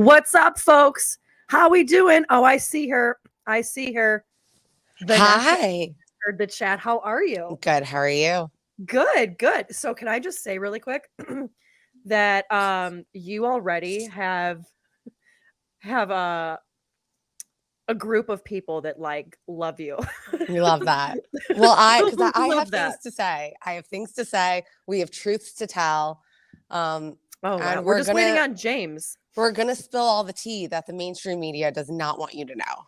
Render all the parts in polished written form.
What's up, folks? How we doing? Oh, I see her. Vanessa Hi. heard the chat. How are you? Good. How are you? Good, good. So can I just say really quick that you already have a group of people that like love you. We love that. Well, I have Love things that. to say. I have things to say. We have truths to tell. Oh wow. And We're just waiting on James. we're gonna spill all the tea that the mainstream media does not want you to know.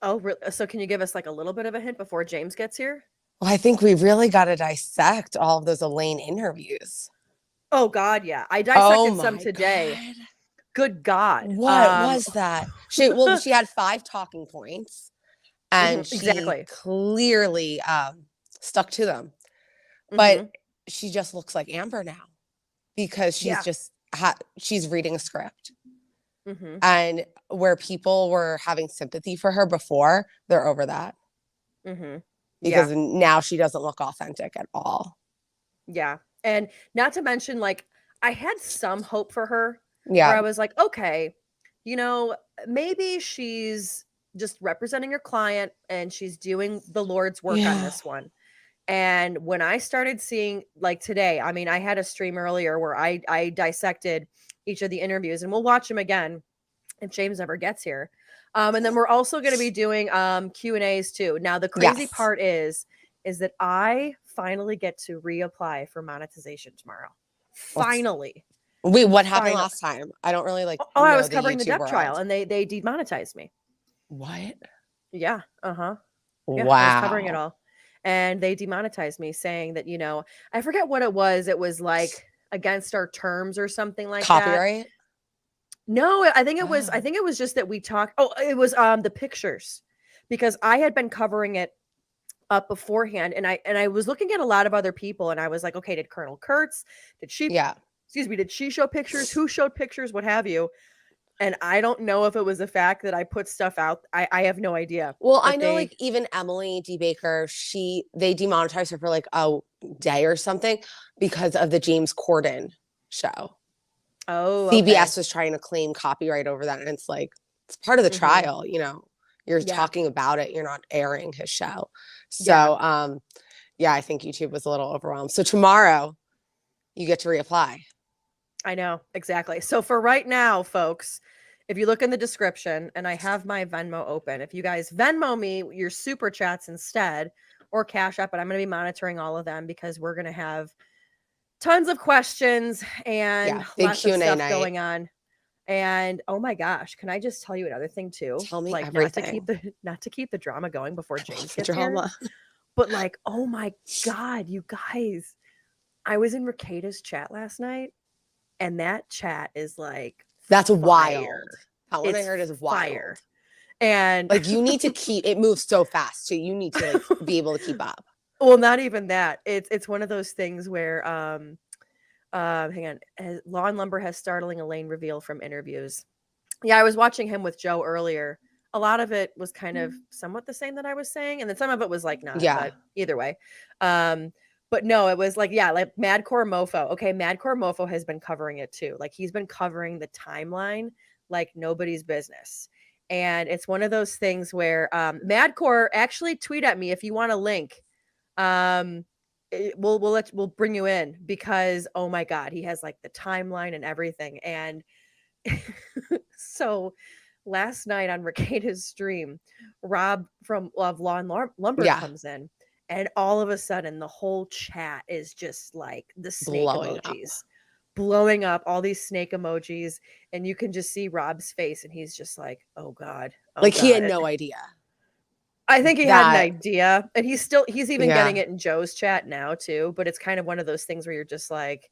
Oh, really? So can you give us like a little bit of a hint before James gets here? Well, I think we really got to dissect all of those Elaine interviews. Oh God, yeah. I Oh dissected some my today. God. Good God. What was that? She had 5 talking points and she Exactly. clearly stuck to them. But hmm she just looks like Amber now because Yeah. she's reading a script. hmm And where people were having sympathy for her before, they're over that hmm because Yeah. now she doesn't look authentic at all. Yeah. And not to mention, like, I had some hope for her where Yeah. I was like, okay, maybe she's just representing her client and she's doing the Lord's work on Yeah. this one. And when I started seeing, like today, I mean, I had a stream earlier where I dissected each of the interviews, and we'll watch them again if James ever gets here. And then we're also going to be doing Q&As too. Now, the crazy Yes. part is that I finally get to reapply for monetization tomorrow. Finally. Wait, what happened Finally. last time? I don't really Oh, I know was the covering the YouTube Depp trial world. and they demonetized me. What? Yeah. Uh-huh. Yeah, I was covering it Wow. all. And they demonetized me saying that, I forget what it was. It was like against our terms or something like that. Copyright? No, I Oh. think it was just that we talked. Oh, it was the pictures. Because I had been covering it up beforehand and I was looking at a lot of other people and I was like, okay, did Colonel Kurtz, Yeah. did she show pictures? Who showed pictures? What have you? And I don't know if it was the fact that I put stuff out. I have no idea. Well, I But know like even Emily D. Baker, they demonetized her for like a day or something because of the James Corden show. oh, okay. CBS was trying to claim copyright over that, and it's like it's part of the hmm trial, You're Yeah. talking about it, you're not airing his show. Yeah. So, yeah, I think YouTube was a little overwhelmed. So tomorrow you get to reapply. I know, exactly. So for right now, folks, if you look in the description, and I have my Venmo open, if you guys Venmo me your super chats instead or Cash App, but I'm going to be monitoring all of them because we're going to have tons of questions and Yeah, big lots of Q&A stuff night. going on. And oh my gosh, can I just tell you another thing too? Tell me Like everything. not to keep the drama going before I love James the gets here, drama. but like, oh my God, you guys, I was in Rakata's chat last night and that chat is like That's fire. wild. That one I It's heard is fire. wild. And Like you need to keep it moves so fast, so you need to like be able to keep up. well, not even that. It's one of those things where hang on. Law and Lumber has startling Elaine reveal from interviews. Yeah, I was watching him with Joe earlier. A lot of it was kind of somewhat the same that I was saying, and then some of it was like not, Yeah. but either way. But no, it was like, yeah, like Madcore Mofo. Okay, Madcore Mofo has been covering it too. Like he's been covering the timeline like nobody's business. And it's one of those things where Madcore actually tweet at me if you want a link. We'll bring you in because oh my God, he has like the timeline and everything. And so last night on Ricada's stream, Rob from Love Law and Lumber Yeah. comes in, and all of a sudden the whole chat is just like the snake Blowing up. emojis, blowing up, all these snake emojis, and you can just see Rob's face, and he's just like, "Oh God, oh Like he had God." no idea. I think he had an That idea, and he's even yeah. getting it in Joe's chat now too. But it's kind of one of those things where you're just like,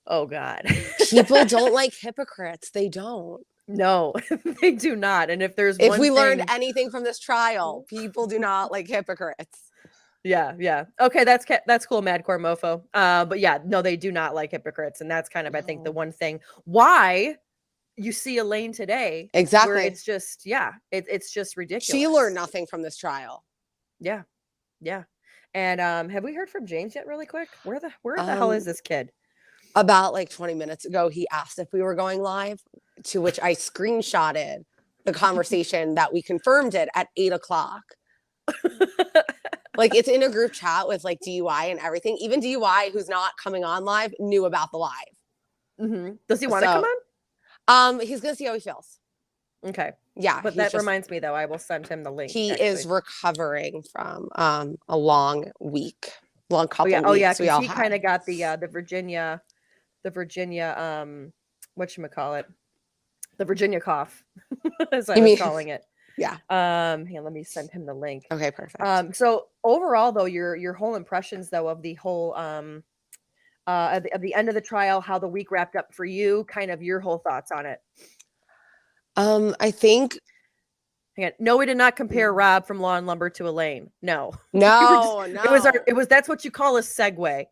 "Oh God." People don't like hypocrites. They don't. No, they do not. And if there's If one we learned thing, anything from this trial, people do not like hypocrites. yeah. Okay, that's cool, Madcore Mofo. But yeah, no, they do not like hypocrites, and that's kind of I think the No. one thing why you see Elaine today, where Exactly. it's just it's just She learned ridiculous. nothing from this trial. Yeah, yeah. And have we heard from James yet? Really quick, where the hell Um, is this kid? about like 20 minutes ago, he asked if we were going live. to which I screenshotted the conversation that we confirmed it at 8:00. Like, it's in a group chat with like DUI and everything. Even DUI, who's not coming on live, knew about the live. Does he want to come So, on? he's gonna see how he feels. Okay. Yeah, But that reminds me, though, I will send him the link. He actually. is recovering from a long couple Oh yeah, weeks. We all he had. kind of got the Virginia, whatchamacallit, the Virginia cough, as I was calling it. Yeah. Here, let me send him the link. Okay, perfect. So overall, though, your whole impressions, though, of the whole of the end of the trial, how the week wrapped up for you, kind of your whole thoughts on it. I think. Hang on. No, we did not compare Rob from Law and Lumber to Elaine. No. No. It was that's what you call a segue.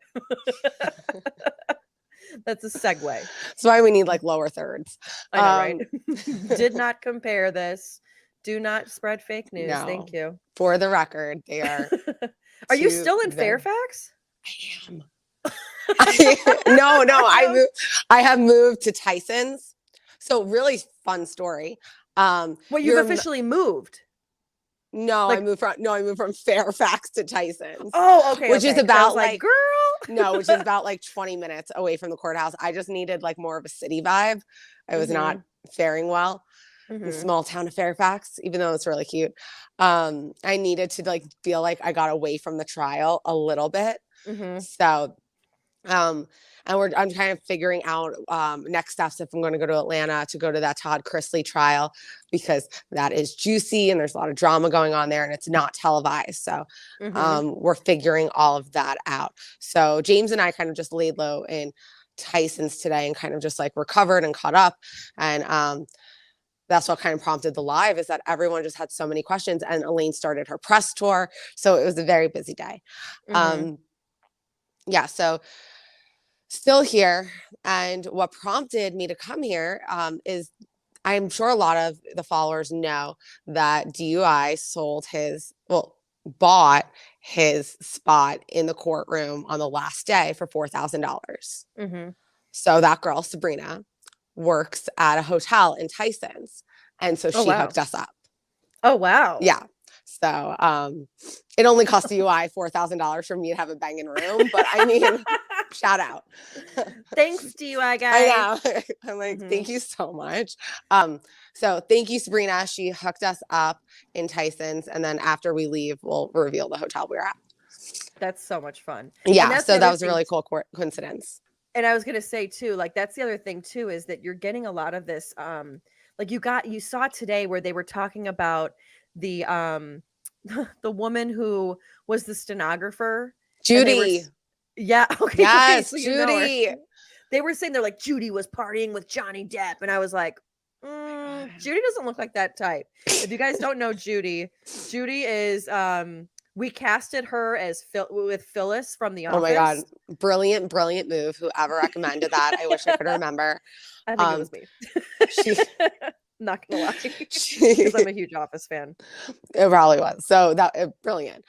That's a segue. That's why we need like lower thirds. I know, right? Did not compare this. Do not spread fake news. No. Thank you. For the record, they are. Are you still in Fairfax? I am. No. I have moved to Tyson's. So really fun story. Well, you've officially moved. No, I moved from Fairfax to Tyson's. Oh, okay. Which is about like girl. No, which is about like 20 minutes away from the courthouse. I just needed like more of a city vibe. I was not faring well in the small town of Fairfax, even though it's really cute. I needed to like feel like I got away from the trial a little bit. So I'm kind of figuring out next steps if I'm going to go to Atlanta to go to that Todd Chrisley trial, because that is juicy and there's a lot of drama going on there and it's not televised. So we're figuring all of that out. So James and I kind of just laid low in Tyson's today and kind of just like recovered and caught up. And that's what kind of prompted the live, is that everyone just had so many questions, and Elaine started her press tour. So it was a very busy day. Yeah. So still here. And what prompted me to come here is, I'm sure a lot of the followers know that DUI bought his spot in the courtroom on the last day for $4,000. So that girl, Sabrina, works at a hotel in Tyson's. And so she hooked us up. Oh, wow. Yeah. So it only cost DUI $4,000 for me to have a banging room. But I mean, shout out. Thanks, DUI guys. I know. I'm like, thank you so much. So thank you, Sabrina. She hooked us up in Tyson's. And then after we leave, we'll reveal the hotel we're at. That's so much fun. Yeah. So that was a really cool coincidence. And I was going to say too, like, that's the other thing too, is that you're getting a lot of this, like you saw today where they were talking about the woman who was the stenographer. Judy. Yeah. Okay. Yes, so Judy. They were saying they're like, Judy was partying with Johnny Depp. And I was like, Judy doesn't look like that type. If you guys don't know Judy is, we casted her as with Phyllis from The Office. Oh my God. Brilliant, brilliant move. Whoever recommended that. I wish I could remember. I think it was me. Not gonna lie, because I'm a huge Office fan. It probably was. So brilliant.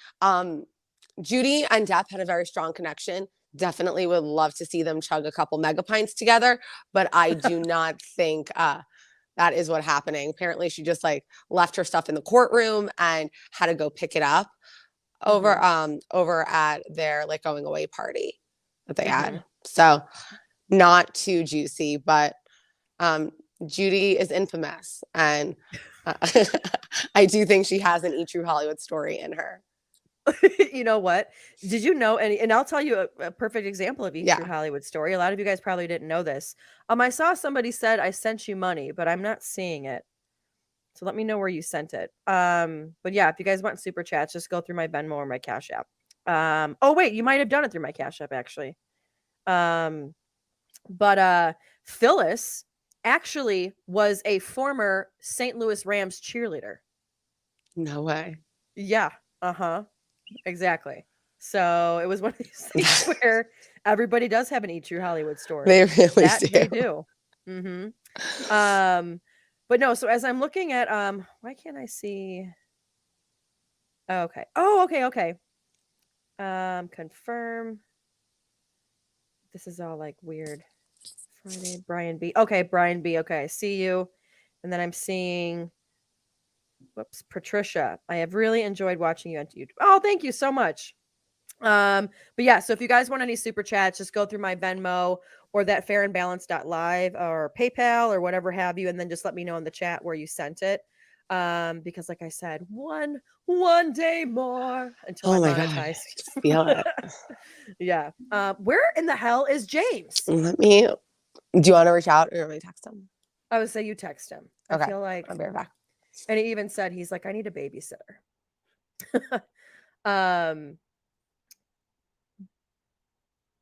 Judy and Depp had a very strong connection. Definitely would love to see them chug a couple mega pints together, but I do not think that is what happening. Apparently, she just like left her stuff in the courtroom and had to go pick it up over at their like going away party that they had. So not too juicy, but Judy is infamous, and I do think she has an E True Hollywood story in her. You know what? Did you know and I'll tell you a perfect example of E True Hollywood story. A lot of you guys probably didn't know this. I saw somebody said I sent you money, but I'm not seeing it. So let me know where you sent it. But yeah, if you guys want super chats, just go through my Venmo or my Cash App. Oh wait, you might have done it through my Cash App actually. But Phyllis actually was a former St. Louis Rams cheerleader. No way. Yeah. Exactly. So it was one of these things where everybody does have an E True Hollywood story. They really do. They do. But no, so as I'm looking at why can't I see? Okay. Oh, okay. Confirm. This is all like weird Friday, Brian B. Okay, Brian B. Okay, I see you. And then I'm seeing, Patricia. I have really enjoyed watching you on YouTube. Oh, thank you so much. But yeah, so if you guys want any super chats, just go through my Venmo or that fairandbalance.live or PayPal or whatever have you, and then just let me know in the chat where you sent it. Because like I said, one day more until I'm monetized. God, feel it. Yeah. Where in the hell is James? Do you want to reach out or you want me to text him? I would say you text him. Okay. I feel like I'll be right back. And he even said, he's like, I need a babysitter.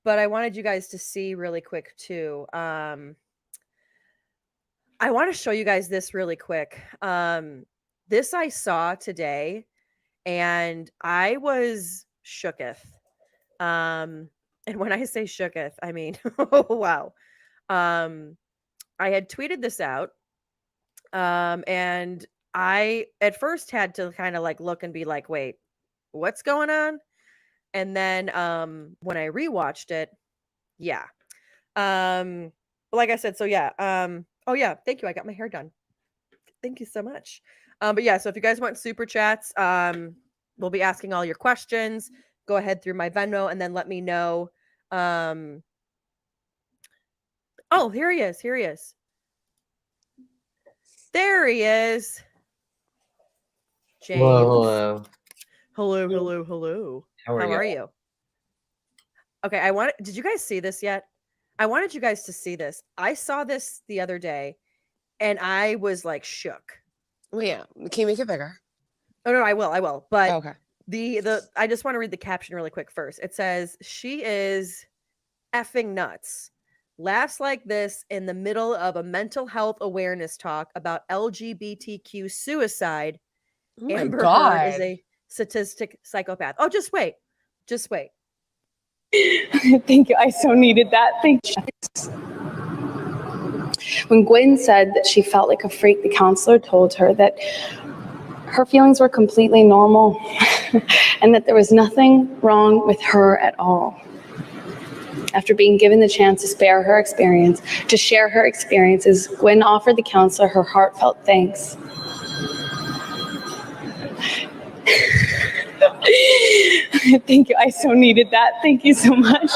But I wanted you guys to see really quick too. I want to show you guys this really quick. This I saw today and I was shooketh. And when I say shooketh, I mean, oh, wow. I had tweeted this out. And I at first had to kind of like look and be like, wait, what's going on? And then when I rewatched it, yeah. Like I said, so yeah. Oh yeah, thank you. I got my hair done. Thank you so much. But yeah, so if you guys want super chats, we'll be asking all your questions. Go ahead through my Venmo and then let me know. Oh, here he is. Here he is. There he is. James. Hello. Hello. How are you? Okay, did you guys see this yet? I wanted you guys to see this. I saw this the other day and I was like shook. Well, yeah. Can you make it bigger? Oh no, I will. But okay. I just want to read the caption really quick first. It says, "She is effing nuts. Laughs like this in the middle of a mental health awareness talk about LGBTQ suicide. Oh my Amber God. Heard is a sadistic psychopath." Oh, just wait. Thank you. I so needed that. Thank you. When Gwen said that she felt like a freak, the counselor told her that her feelings were completely normal and that there was nothing wrong with her at all. After being given the chance to share her experiences, Gwen offered the counselor her heartfelt thanks. Thank you. I so needed that. Thank you so much.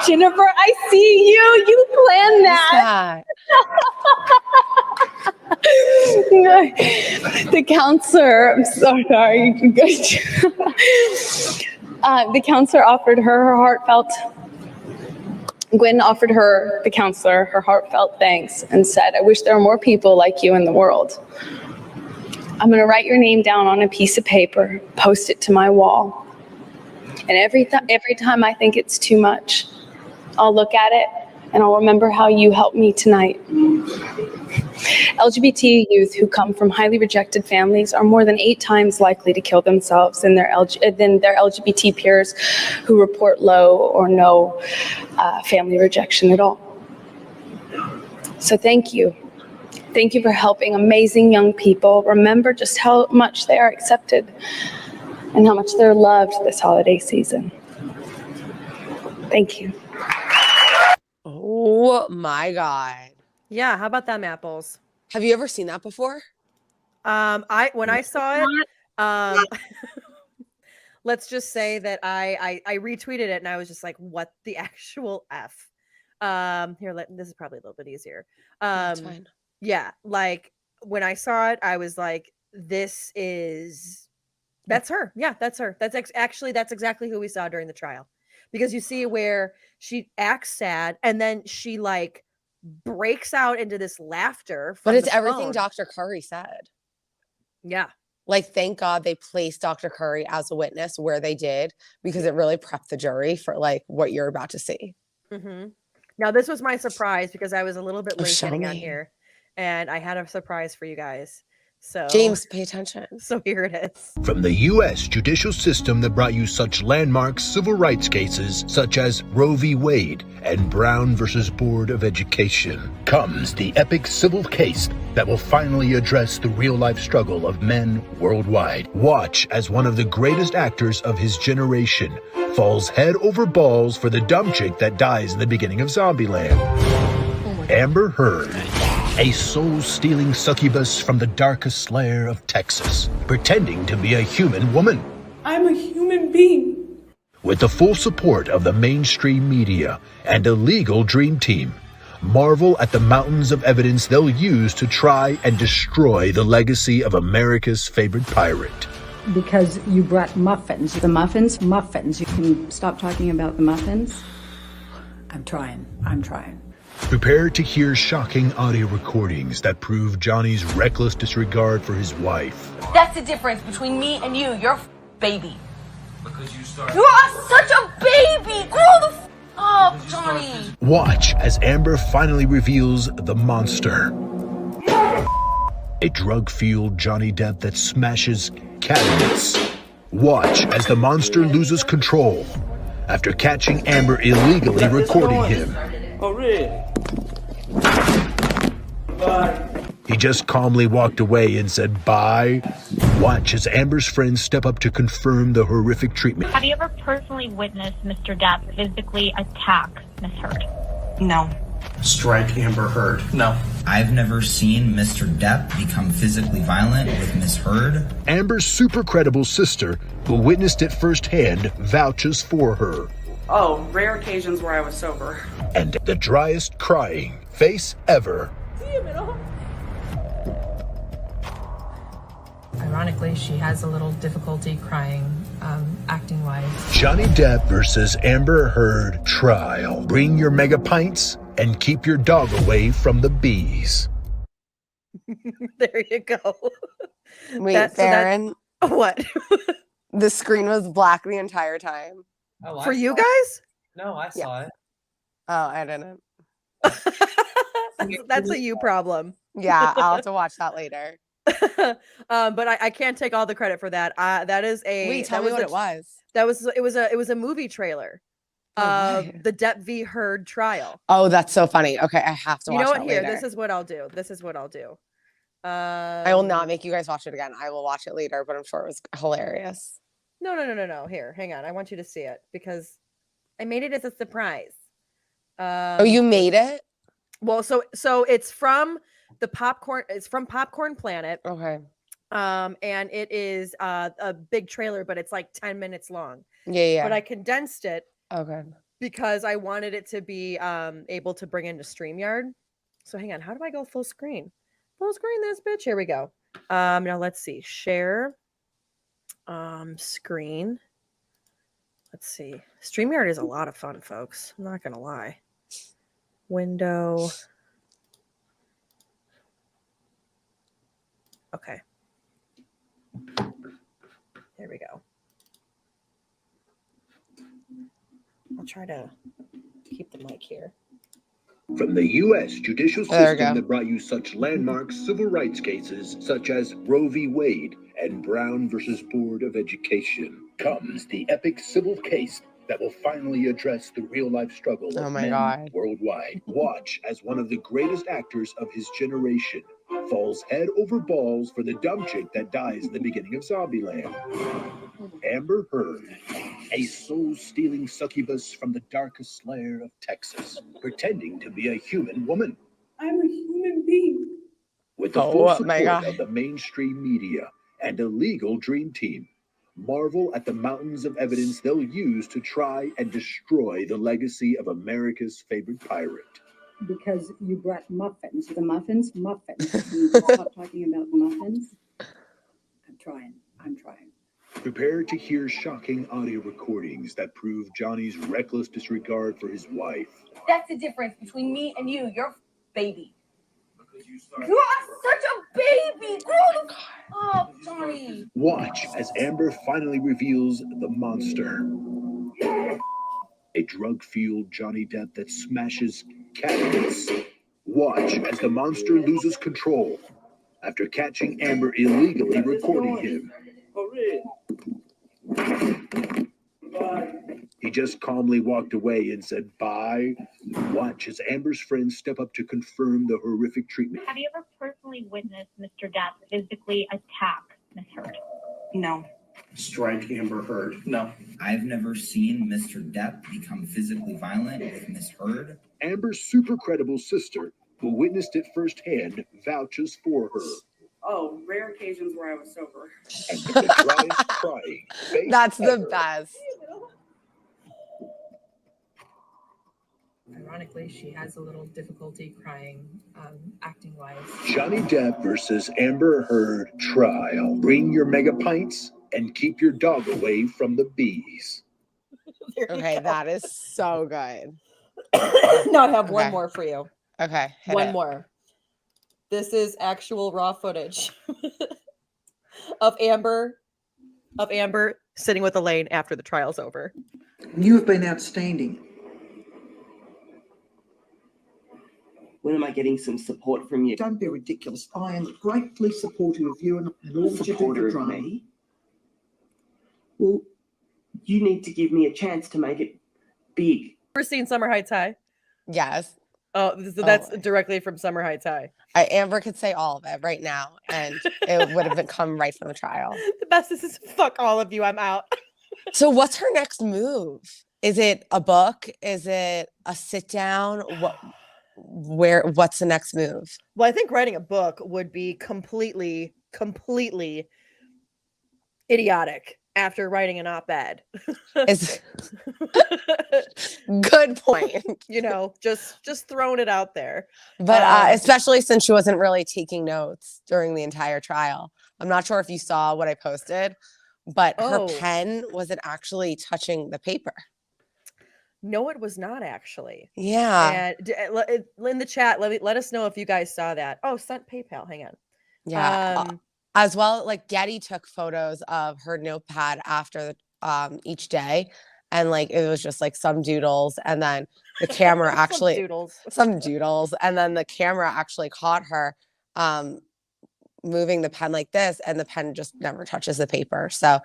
Jennifer, I see you. You planned that. The counselor, I'm so sorry. The counselor offered her heartfelt. Gwen offered the counselor her heartfelt thanks and said, "I wish there were more people like you in the world. I'm going to write your name down on a piece of paper, post it to my wall. And every time I think it's too much, I'll look at it and I'll remember how you helped me tonight." LGBT youth who come from highly rejected families are more than 8 times likely to kill themselves than their LGBT peers who report low or no family rejection at all. So thank you. Thank you for helping amazing young people remember just how much they are accepted and how much they're loved this holiday season. Thank you. Oh my God. Yeah, how about them apples? Have you ever seen that before? When I saw it, let's just say that I retweeted it and I was just like, what the actual F? This is probably a little bit easier. That's fine. Yeah, like when I saw it, I was like, that's her. Yeah, that's her. That's exactly who we saw during the trial. Because you see where she acts sad and then she like breaks out into this laughter. But it's everything Dr. Curry said. Yeah. Like, thank God they placed Dr. Curry as a witness where they did, because it really prepped the jury for like what you're about to see. Mm-hmm. Now, this was my surprise because I was a little bit late getting on here. And I had a surprise for you guys. So James, pay attention. So here it is. From the U.S. judicial system that brought you such landmark civil rights cases such as Roe v. Wade and Brown versus Board of Education comes the epic civil case that will finally address the real-life struggle of men worldwide. Watch as one of the greatest actors of his generation falls head over balls for the dumb chick that dies in the beginning of Zombieland. Amber Heard, a soul-stealing succubus from the darkest lair of Texas, pretending to be a human woman. I'm a human being. With the full support of the mainstream media and a legal dream team, marvel at the mountains of evidence they'll use to try and destroy the legacy of America's favorite pirate. Because you brought muffins. The muffins? Muffins. You can stop talking about the muffins? I'm trying. Prepare to hear shocking audio recordings that prove Johnny's reckless disregard for his wife. That's the difference between me and you. You're a baby. You are such a baby. Grow the up, Johnny. Watch as Amber finally reveals the monster. A drug-fueled Johnny Depp that smashes cabinets. Watch as the monster loses control after catching Amber illegally recording him. Oh, really? Bye. He just calmly walked away and said bye. Watch as Amber's friends step up to confirm the horrific treatment. Have you ever personally witnessed Mr. Depp physically attack Miss Heard? No. Strike Amber Heard. No. I've never seen Mr. Depp become physically violent with Miss Heard. Amber's super credible sister, who witnessed it firsthand, vouches for her. Oh, rare occasions where I was sober. And the driest crying face ever. Ironically, she has a little difficulty crying, acting-wise. Johnny Depp versus Amber Heard trial. Bring your mega pints and keep your dog away from the bees. There you go. Wait, Faran. What? The screen was black the entire time. Oh, for you guys? No, I saw it. Oh, I didn't. That's a you problem. Yeah, I'll have to watch that later. But I can't take all the credit for that. That is a wait. Tell me what it was. It was a movie trailer. The Depp V Heard trial. Oh, that's so funny. Okay, I have to watch You know what? that Here, later. this is what I'll do. I will not make you guys watch it again. I will watch it later, but I'm sure it was hilarious. No. Here, hang on. I want you to see it because I made it as a surprise. Oh, you made it? Well, so it's from the Popcorn. It's from Popcorn Planet. Okay. And it is a big trailer, but it's like 10 minutes long. Yeah. But I condensed it. Okay. Because I wanted it to be able to bring into StreamYard. So hang on, how do I go full screen? Full screen this bitch. Here we go. Now let's see. Share screen. Let's see. StreamYard is a lot of fun, folks. I'm not gonna lie. Window. Okay. There we go. I'll try to keep the mic here. From the U.S. judicial system that brought you such landmark civil rights cases such as Roe v. Wade and Brown versus Board of Education comes the epic civil case that will finally address the real-life struggle of men worldwide. Watch as one of the greatest actors of his generation falls head over balls for the dumb chick that dies in the beginning of Zombieland. Amber Heard, a soul-stealing succubus from the darkest lair of Texas, pretending to be a human woman. I'm a human being. With the full support of the mainstream media and a legal dream team, marvel at the mountains of evidence they'll use to try and destroy the legacy of America's favorite pirate. Because you brought muffins. The muffins? Muffins. Can you stop talking about the muffins? I'm trying. Prepare to hear shocking audio recordings that prove Johnny's reckless disregard for his wife. That's the difference between me and you. You're a baby. You are such a baby. Grow the up, Johnny. Watch as Amber finally reveals the monster. A drug-fueled Johnny Depp that smashes cabinets. Watch as the monster loses control after catching Amber illegally recording him. Oh, really? Bye. He just calmly walked away and said bye. Watch as Amber's friends step up to confirm the horrific treatment. Have you ever personally witnessed Mr. Depp physically attack Miss Heard? No. Strike Amber Heard. No. I've never seen Mr. Depp become physically violent with Miss Heard. Amber's super credible sister, who witnessed it firsthand, vouches for her. Oh, rare occasions where I was sober. And the driest crying face That's the ever. best. Ironically, she has a little difficulty crying, acting wise. Johnny Depp versus Amber Heard trial. Bring your mega pints and keep your dog away from the bees. Okay, that is so good. Now I have one Okay. more for you. Okay, hit One it. more. This is actual raw footage of Amber sitting with Elaine after the trial's over. You have been outstanding. When am I getting some support from you? Don't be ridiculous. I am gratefully supportive of you and all that you do Supporter for of drama. me? Well, you need to give me a chance to make it big. Ever seen Summer Heights High? Yes. Oh, so that's directly from Summer Heights High. Amber could say all of it right now, and it would have come right from the trial. The best is fuck all of you. I'm out. So what's her next move? Is it a book? Is it a sit down? What's the next move? Well, I think writing a book would be completely idiotic after writing an op-ed. Good point. You know, just throwing it out there. But especially since she wasn't really taking notes during the entire trial. I'm not sure if you saw what I posted, but her pen wasn't actually touching the paper. No, it was not actually. Yeah. And in the chat, let us know if you guys saw that. Oh, sent PayPal. Hang on. Yeah. As well, like Getty took photos of her notepad after each day, and like it was just like some doodles, and then the camera actually some doodles, and then the camera actually caught her moving the pen like this, and the pen just never touches the paper. So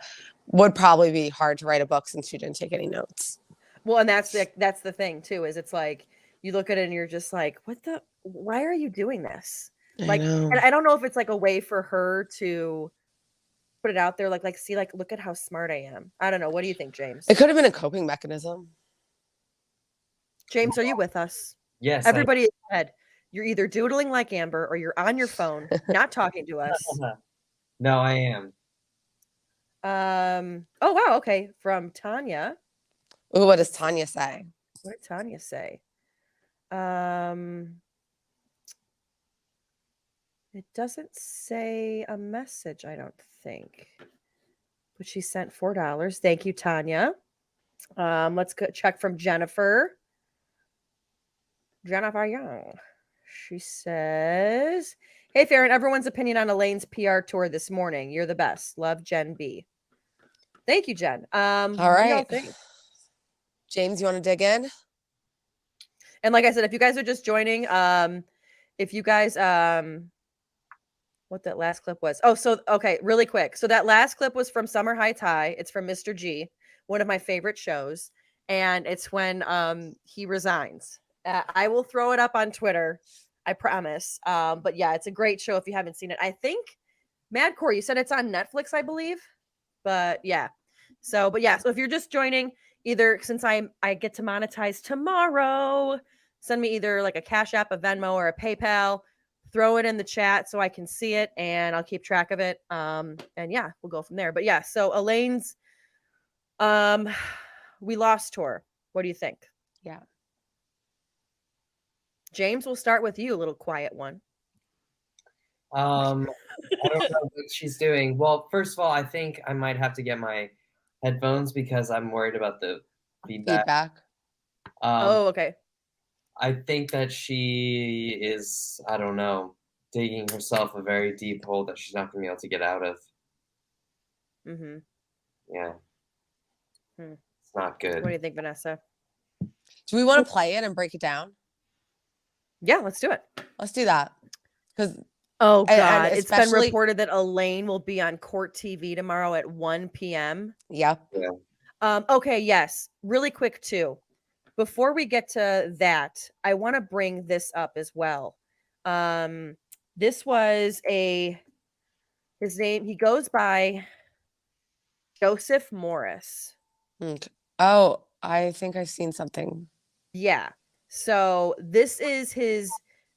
would probably be hard to write a book since she didn't take any notes. Well, and that's the thing too, is it's like you look at it and you're just like, why are you doing this? Like, and I don't know if it's like a way for her to put it out there, like see, like, look at how smart I am. I don't know. What do you think, James? It could have been a coping mechanism. James, are you with us? Yes. Everybody said you're either doodling like Amber or you're on your phone, not talking to us. No, I am. Oh wow, okay. From Tanya. Ooh, what does Tanya say? What did Tanya say? It doesn't say a message, I don't think. But she sent $4. Thank you, Tanya. Let's go check from Jennifer. Jennifer Young. She says, "Hey, Faran, everyone's opinion on Elaine's PR tour this morning. You're the best. Love, Jen B." Thank you, Jen. All what right. do y'all think? James, you want to dig in? And like I said, if you guys are just joining, if you guys what that last clip was. Oh, so okay, really quick. So that last clip was from Summer Heights High. It's from Mr. G, one of my favorite shows, and it's when he resigns. I will throw it up on Twitter, I promise. But yeah, it's a great show if you haven't seen it. I think Madcore, you said it's on Netflix, I believe. But yeah. So if you're just joining, either since I get to monetize tomorrow, send me either like a Cash App, a Venmo, or a PayPal. Throw it in the chat so I can see it and I'll keep track of it. And yeah, we'll go from there. But yeah, so Elaine's We Lost tour. What do you think? Yeah. James, we'll start with you, a little quiet one. I don't know what she's doing. Well, first of all, I think I might have to get my headphones because I'm worried about the feedback. Okay. I think that she is, I don't know, digging herself a very deep hole that she's not going to be able to get out of. Mm-hmm. Yeah. It's not good. What do you think, Vanessa? Do we want to play it and break it down? Yeah, let's do it. Let's do that. Because oh god, it's been reported that Elaine will be on Court TV tomorrow at 1 p.m. Yep. Yeah. Okay, yes. Really quick too. Before we get to that, I want to bring this up as well. This was his name, he goes by Joseph Morris. Oh, I think I've seen something. Yeah. So this is his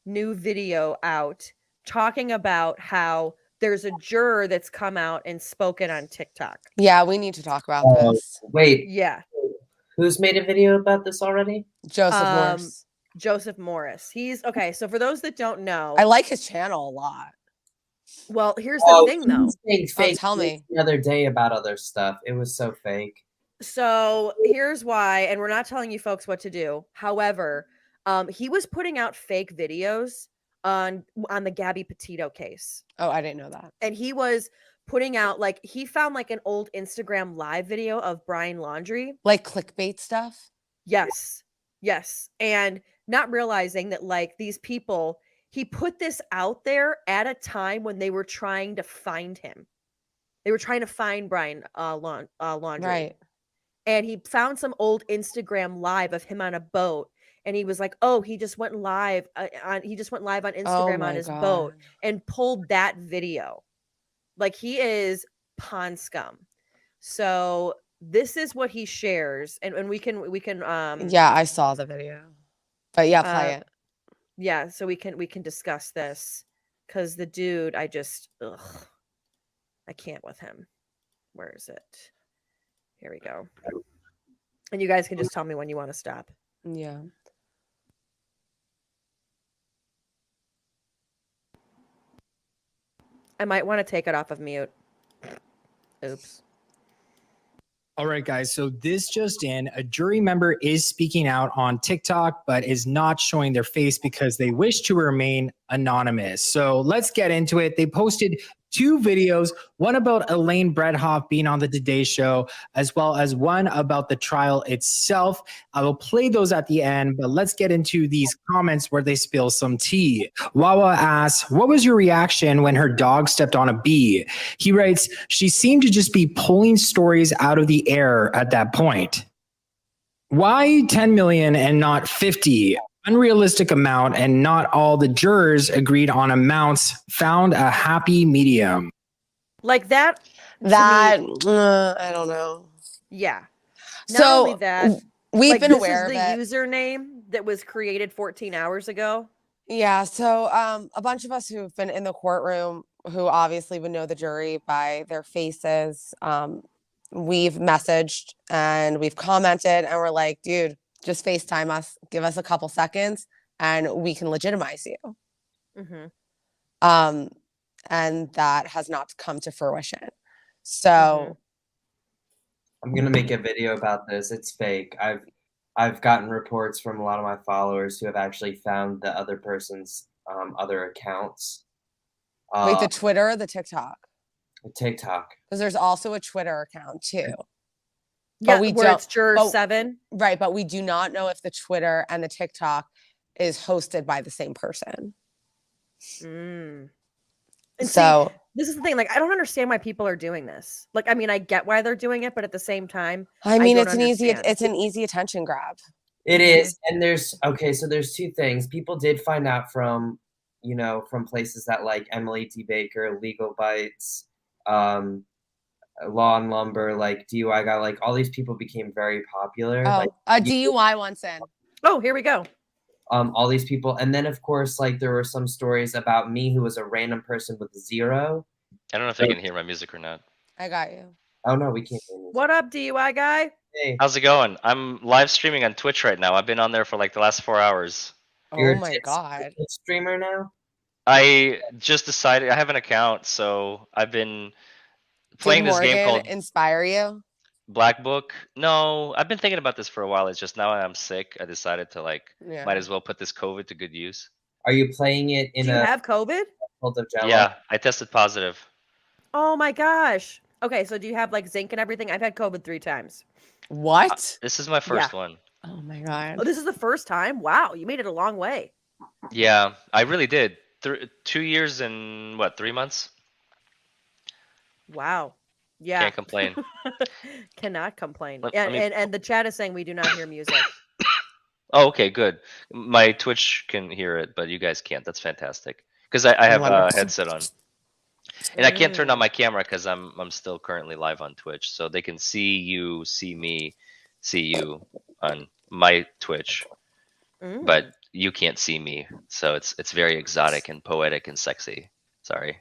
new video out talking about how there's a juror that's come out and spoken on TikTok. Yeah, we need to talk about this. Wait, Yeah. who's made a video about this already? Joseph Morse. Joseph Morris. He's okay. So for those that don't know, I like his channel a lot. Well, here's the thing, though. Tell me. The other day about other stuff. It was so fake. So here's why, and we're not telling you folks what to do. However, he was putting out fake videos on the Gabby Petito case. Oh, I didn't know that. And he was putting out like he found like an old Instagram live video of Brian Laundrie. Like clickbait stuff? Yes. Yes. And not realizing that like these people, he put this out there at a time when they were trying to find him. They were trying to find Brian Laundrie. Right. And he found some old Instagram live of him on a boat. And he was like, "Oh, he just went live on Instagram on his boat and pulled that video." Like he is pond scum. So this is what he shares, and we can Yeah, I saw the video. But yeah, play it. Yeah, so we can discuss this because the dude, I can't with him. Where is it? Here we go. And you guys can just tell me when you want to stop. Yeah. I might want to take it off of mute. Oops. All right, guys. So this just in, a jury member is speaking out on TikTok, but is not showing their face because they wish to remain anonymous. So let's get into it. They posted 2 videos, one about Elaine Bredhoff being on the Today Show, as well as one about the trial itself. I will play those at the end, but let's get into these comments where they spill some tea. Wawa asks, what was your reaction when her dog stepped on a bee? He writes, she seemed to just be pulling stories out of the air at that point. Why 10 million and not 50? Unrealistic amount, and not all the jurors agreed on amounts. Found a happy medium. Like that. I don't know. Yeah. Not So only that, we've been aware of the it. username that was created 14 hours ago. Yeah. So a bunch of us who've been in the courtroom, who obviously would know the jury by their faces, we've messaged and we've commented, and we're like, dude, just FaceTime us, give us a couple seconds, and we can legitimize you. Mm-hmm. And that has not come to fruition. So I'm gonna make a video about this. It's fake. I've gotten reports from a lot of my followers who have actually found the other person's other accounts. Wait, the Twitter or the TikTok? The TikTok. Because there's also a Twitter account too. Yeah, where it's Juror 7. Right, but we do not know if the Twitter and the TikTok is hosted by the same person. Mm. And so see, this is the thing. Like, I don't understand why people are doing this. Like, I mean, I get why they're doing it, but at the same time, I mean, don't it's an easy attention grab. It is, and there's so there's 2 things. People did find out from places that like Emily T. Baker, Legal Bites, Law and Lumber, like DUI guy, like all these people became very popular. Oh, like, a DUI once in. Oh, here we go. All these people, and then of course, like there were some stories about me who was a random person with 0. I don't know if they can hear my music or not. I got you. Oh no, we can't hear music. What up, DUI guy? Hey. How's it going? I'm live streaming on Twitch right now. I've been on there for like the last 4 hours. Oh my god. You're a streamer now? I just decided I have an account, so I've been playing this game called Inspire You? Black Book. No, I've been thinking about this for a while. It's just now I'm sick. I decided to might as well put this COVID to good use. Are you playing it in Do you have COVID? Yeah, I tested positive. Oh my gosh. Okay, so do you have like zinc and everything? I've had COVID 3 times. What? This is my first one. Oh my god. Oh, this is the first time? Wow, you made it a long way. Yeah, I really did. 2 years and 3 months? Wow. Yeah. Can't complain. Cannot complain. Let me- And the chat is saying we do not hear music. Oh, okay, good. My Twitch can hear it, but you guys can't. That's fantastic. Because I have a headset on. And I can't turn on my camera because I'm still currently live on Twitch. So they can see you, see me, see you on my Twitch. but you can't see me, so it's very exotic and poetic and sexy. Sorry.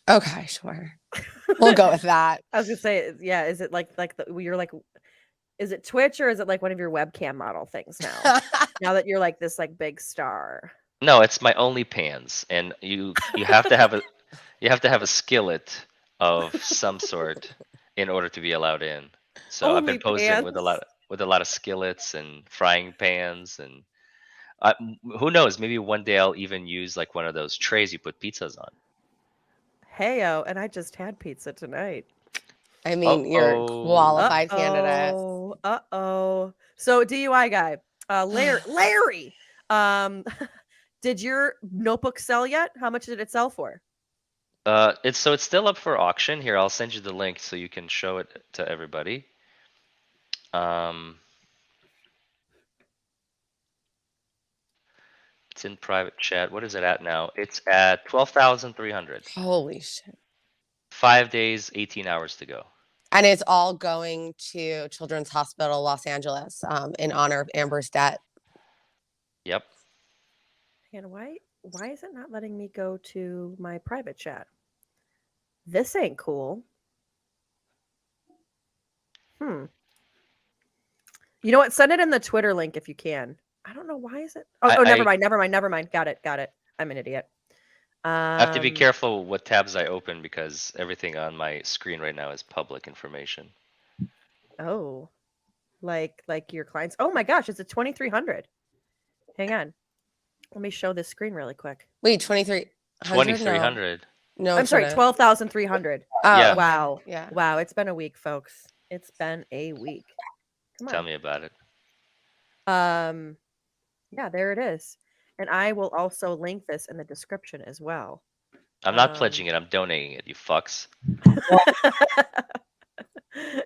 Okay, sure. We'll go with that. I was gonna say, yeah. Is it like you're like? Is it Twitch or is it like one of your webcam model things now? Now that you're like this like big star. No, it's my OnlyPans, and you have to have a skillet of some sort in order to be allowed in. So I've been posing with a lot of skillets and frying pans, and who knows? Maybe one day I'll even use like one of those trays you put pizzas on. Heyo, and I just had pizza tonight. I mean, you're a qualified candidate. Uh-oh. So DUI guy, Larry, did your notebook sell yet? How much did it sell for? It's still up for auction. Here, I'll send you the link so you can show it to everybody. It's in private chat. What is it at now? It's at 12,300. Holy shit. 5 days, 18 hours to go. And it's all going to Children's Hospital Los Angeles in honor of Amber's death. Yep. And why is it not letting me go to my private chat? This ain't cool. You know what? Send it in the Twitter link if you can. I don't know why is it. Never mind. Got it. I'm an idiot. I have to be careful what tabs I open because everything on my screen right now is public information. Oh, like your clients. Oh my gosh, it's a 2,300. Hang on. Let me show this screen really quick. Wait, 2,300? 2,300. No, I'm sorry, 12,300. Oh, Yeah. Wow. Yeah. Wow. It's been a week, folks. It's been a week. Come on. Tell me about it. Yeah, there it is. And I will also link this in the description as well. I'm not pledging it. I'm donating it. You fucks.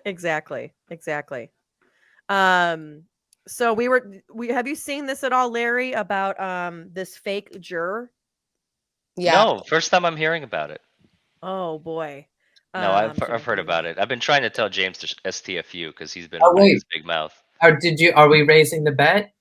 Exactly. So have you seen this at all, Larry, about this fake juror? Yeah. No, first time I'm hearing about it. Oh boy. No, I've heard about it. I've been trying to tell James to STFU because he's been Oh, running wait. his big mouth. Are we raising the bet?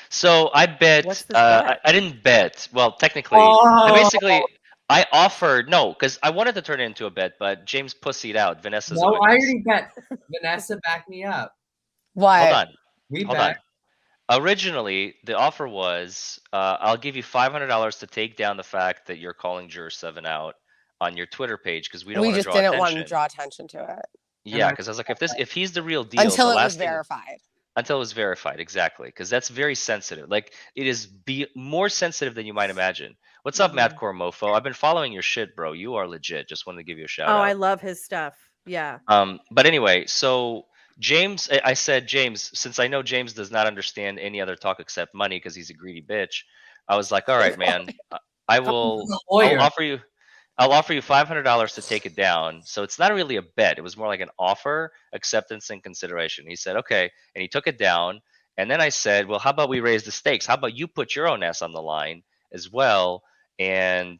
So I bet. What's this bet? I didn't bet. Well, technically, I offered because I wanted to turn it into a bet, but James pussied out. Vanessa's a No, I witness. already bet. Vanessa, back me up. Why? Hold on. We Hold bet. on. Originally, the offer was I'll give you $500 to take down the fact that you're calling Juror 7 out on your Twitter page because we don't want to just draw didn't attention. want to draw attention to it. Yeah, because I was like, if he's the real deal, Until the it was last thing- verified. Until it was verified, exactly, because that's very sensitive. Like it is more sensitive than you might imagine. What's up, Madcore Mofo? I've been following your shit, bro. You are legit. Just wanted to give you a shout out. I love his stuff. Yeah. But anyway, so James, I said, James, since I know James does not understand any other talk except money because he's a greedy bitch, I was like, all right, man, I'll offer you $500 to take it down. So it's not really a bet. It was more like an offer, acceptance, and consideration. He said, okay. And he took it down. And then I said, well, how about we raise the stakes? How about you put your own ass on the line as well and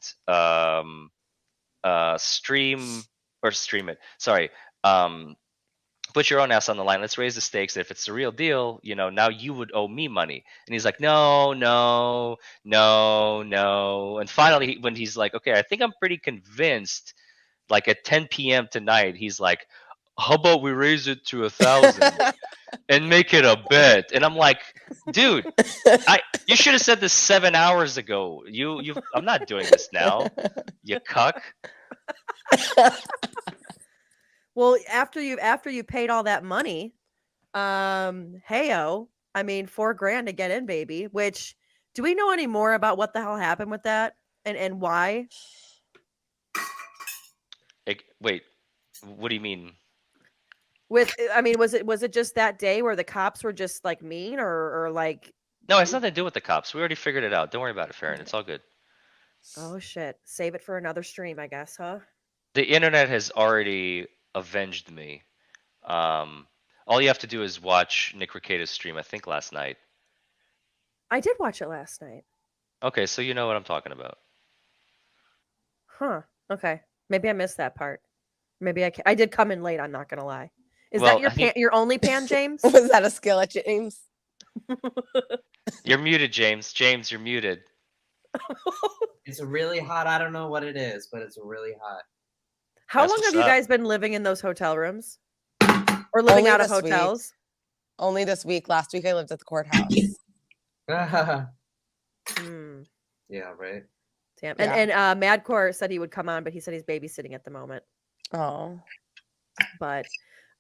stream it. Sorry. Put your own ass on the line. Let's raise the stakes. If it's the real deal, now you would owe me money. And he's like, no. And finally, when he's like, okay, I think I'm pretty convinced, like at 10 p.m. tonight, he's like, how about we raise it to 1,000 and make it a bet? And I'm like, dude, you should have said this 7 hours ago. I'm not doing this now, you cuck. Well, after you paid all that money, heyo, I mean, $4,000 to get in, baby. Which, do we know any more about what the hell happened with that and why? Wait, what do you mean? Was it just that day where the cops were just like mean or like? No, it has nothing to do with the cops. We already figured it out. Don't worry about it, Faran. It's all good. Oh shit! Save it for another stream, I guess, huh? The internet has already avenged me. All you have to do is watch Nick Recado's stream, I think last night. I did watch it last night. Okay, so you know what I'm talking about. Huh. Okay. Maybe I missed that part. Maybe I did come in late, I'm not going to lie. Is that your only pan, James? Was that a skillet, James? You're muted, James. James, you're muted. It's really hot. I don't know what it is, but it's really hot. How That's long what's have you up. guy been living in those hotel rooms? Or living Only out of this week. hotels? Only this week. Last week I lived at the courthouse. Hmm. Yeah, right. Damn. Yeah. And Madcore said he would come on, but he said he's babysitting at the moment. Oh. But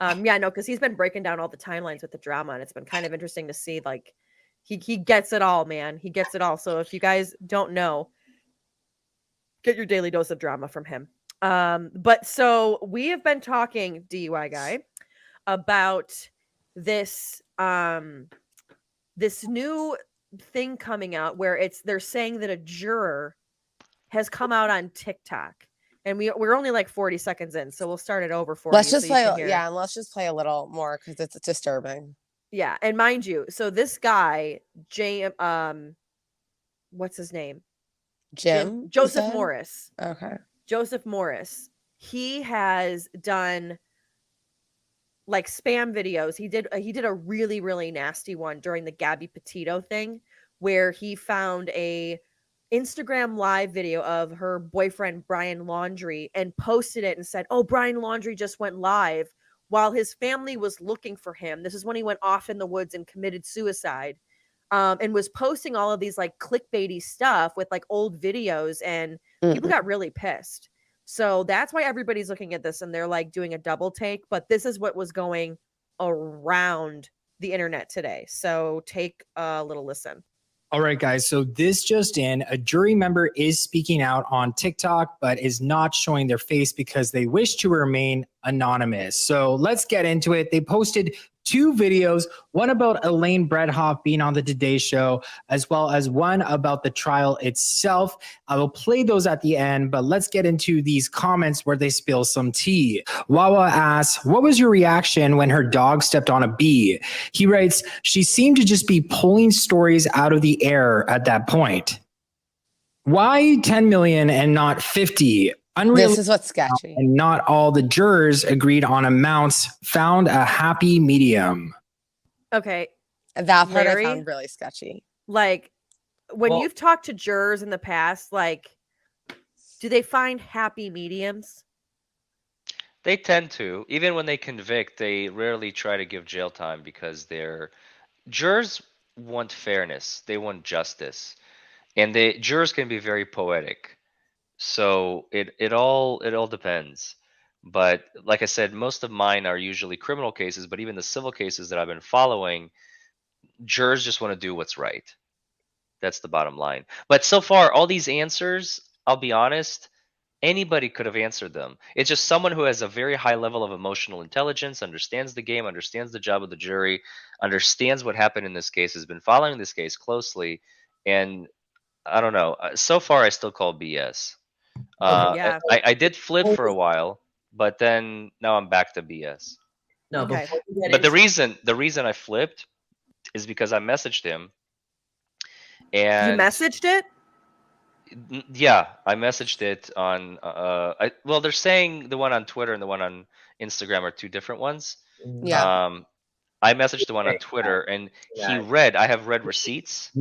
yeah, no, because he's been breaking down all the timelines with the drama, and it's been kind of interesting to see. Like, he gets it all, man. He gets it all. So if you guys don't know, get your daily dose of drama from him. But so we have been talking, DUI guy, about this this new thing coming out where they're saying that a juror has come out on TikTok. And we're only like 40 seconds in, so we'll start it over for Let's you. just so play. you can hear. Yeah, and let's just play a little more because it's disturbing. Yeah, and mind you, so this guy, what's his name? Jim? Joseph Morris. Okay. Joseph Morris. He has done like spam videos. He did a really, really nasty one during the Gabby Petito thing, where he found a Instagram live video of her boyfriend Brian Laundrie and posted it and said, "Oh, Brian Laundrie just went live," while his family was looking for him. This is when he went off in the woods and committed suicide. And was posting all of these like clickbaity stuff with like old videos, and people got really pissed. So that's why everybody's looking at this and they're like doing a double take. But this is what was going around the internet today. So take a little listen. All right, guys. So this just in, a jury member is speaking out on TikTok, but is not showing their face because they wish to remain anonymous. So let's get into it. They posted 2 videos, one about Elaine Bredhoff being on the Today Show, as well as one about the trial itself. I will play those at the end, but let's get into these comments where they spill some tea. Wawa asks, what was your reaction when her dog stepped on a bee? He writes, she seemed to just be pulling stories out of the air at that point. Why 10 million and not 50? This is what's sketchy. And not all the jurors agreed on amounts, found a happy medium. Okay. That part Larry, I found really sketchy. Like, when you've talked to jurors in the past, like, do they find happy mediums? They tend to. Even when they convict, they rarely try to give jail time because jurors want fairness. They want justice. And jurors can be very poetic. So it all depends. But like I said, most of mine are usually criminal cases, but even the civil cases that I've been following, jurors just want to do what's right. That's the bottom line. But so far, all these answers, I'll be honest, anybody could have answered them. It's just someone who has a very high level of emotional intelligence, understands the game, understands the job of the jury, understands what happened in this case, has been following this case closely, and I don't know. So far, I still call BS. Yeah. I did flip for a while, but then now I'm back to BS. No, Okay. before we get But the into- reason I flipped is because I messaged him, You and messaged it? yeah, I messaged it on. Well, they're saying the one on Twitter and the one on Instagram are 2 different ones. Yeah. I messaged the one on Twitter, and I have read receipts.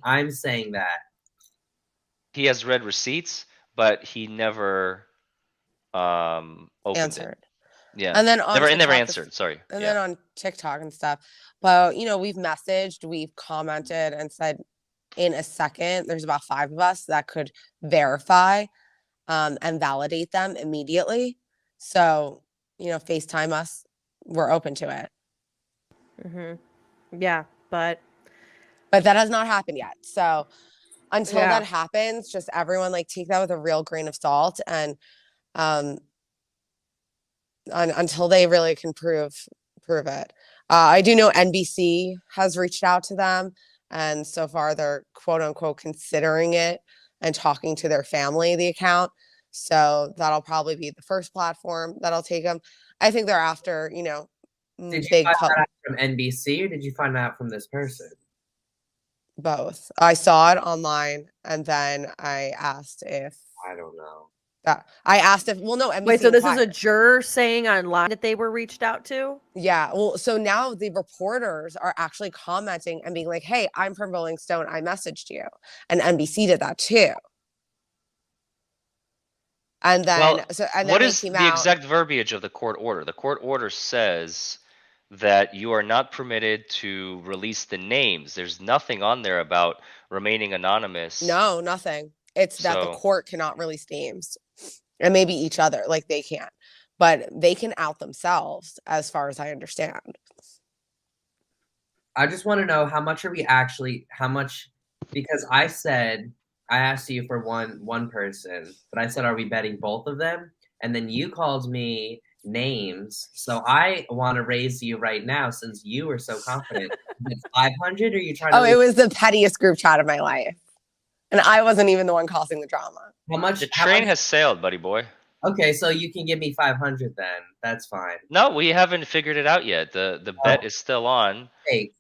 I'm saying that. He has read receipts, but he never opened Answered. it. Yeah. And then on never TikTok, answered. Sorry. And Yeah. then on TikTok and stuff. But we've messaged, we've commented and said in a second, there's about 5 of us that could verify and validate them immediately. So, FaceTime us. We're open to it. Mm-hmm. Yeah, but that has not happened yet. So until Yeah. that happens, just everyone take that with a real grain of salt, and until they really can prove it. I do know NBC has reached out to them, and so far they're quote unquote considering it and talking to their family, the account. So that'll probably be the first platform that'll take them. I think they're after, Did you big find that out from NBC or did you find that out from this person? both. I saw it online and then I asked if I don't know. That I asked if no NBC. Wait, so this is a juror saying online that they were reached out to? Yeah. Well, so now the reporters are actually commenting and being like, "Hey, I'm from Rolling Stone. I messaged you," and NBC did that too. And then, what is the exact verbiage of the court order? The court order says that you are not permitted to release the names. There's nothing on there about remaining anonymous. No, nothing. It's that the court cannot release names, and maybe each other, like they can't, but they can out themselves, as far as I understand. I just want to know how much because I asked you for one person, but I said, are we betting both of them? And then you called me names. So I want to raise you right now, since you were so confident. 500, or are you trying to? Oh, it was the pettiest group chat of my life. And I wasn't even the one causing the drama. How much? The train has sailed, buddy boy. Okay, so you can give me 500 then. That's fine. No, we haven't figured it out yet. The bet is still on. Fake.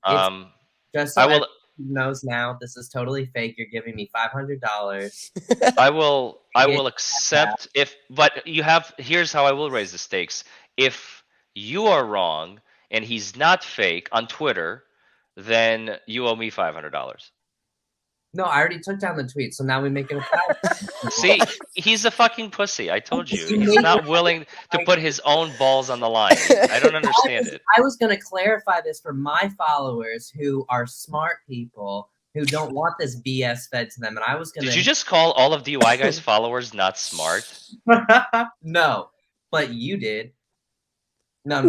Just so everyone knows now, this is totally fake. You're giving me $500. I will accept but here's how I will raise the stakes. If you are wrong and he's not fake on Twitter, then you owe me $500. No, I already took down the tweet, so now we make it a See, he's a fucking pussy. I told you. He's not willing to put his own balls on the line. I don't understand it. I was going to clarify this for my followers who are smart people who don't want this BS fed to them, and I was going to... Did you just call all of DUI guys' followers not smart? No, but you did. No.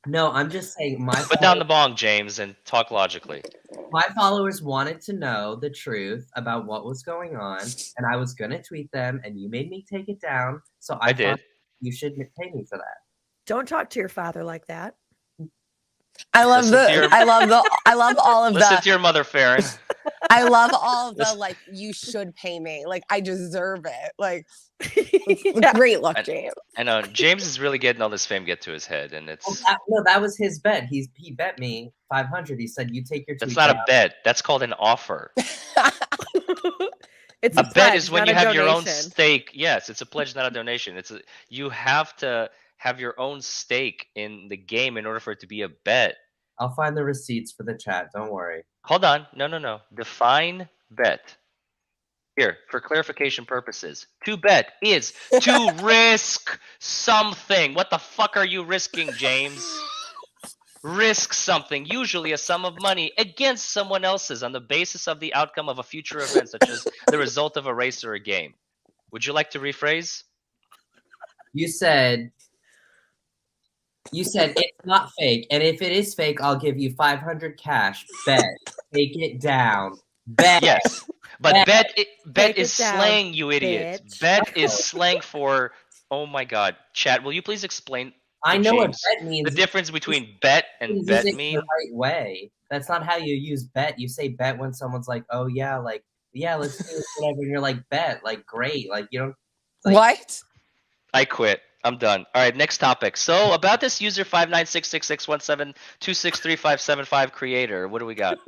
No, I'm just saying Put down the bong, James, and talk logically. My followers wanted to know the truth about what was going on, and I was going to tweet them, and you made me take it down, so I did. You should pay me for that. Don't talk to your father like that. I love all of Listen to your mother, Faran. I love all of the, like, you should pay me. Like, I deserve it. Like, great luck, James. I know. James is really getting all this fame get to his head, and it's... that was his bet. He bet me 500. He said, you take your tweet That's not down. a bet. That's called an offer. It's a bet is when you have your own stake. Yes, it's a pledge, not a donation. You have to have your own stake in the game in order for it to be a bet. I'll find the receipts for the chat. Don't worry. Hold on. No. Define bet. Here, for clarification purposes, to bet is to risk something. What the fuck are you risking, James? Risk something, usually a sum of money, against someone else's on the basis of the outcome of a future event, such as the result of a race or a game. Would you like to rephrase? You said it's not fake, and if it is fake, I'll give you 500 cash. Bet. Take it down. Bet. Yes. But bet is slang, you idiots. Bitch. Bet is slang for, oh my god. Chat, will you please explain I know what bet means. The difference between bet and bet mean? The right way. That's not how you use bet. You say bet when someone's like, oh yeah, like, yeah, let's do whatever. And you're like, bet, like, great. Like, you don't. Like, what? I quit. I'm done. All right, next topic. So about this user 5966617263575 creator, what do we got?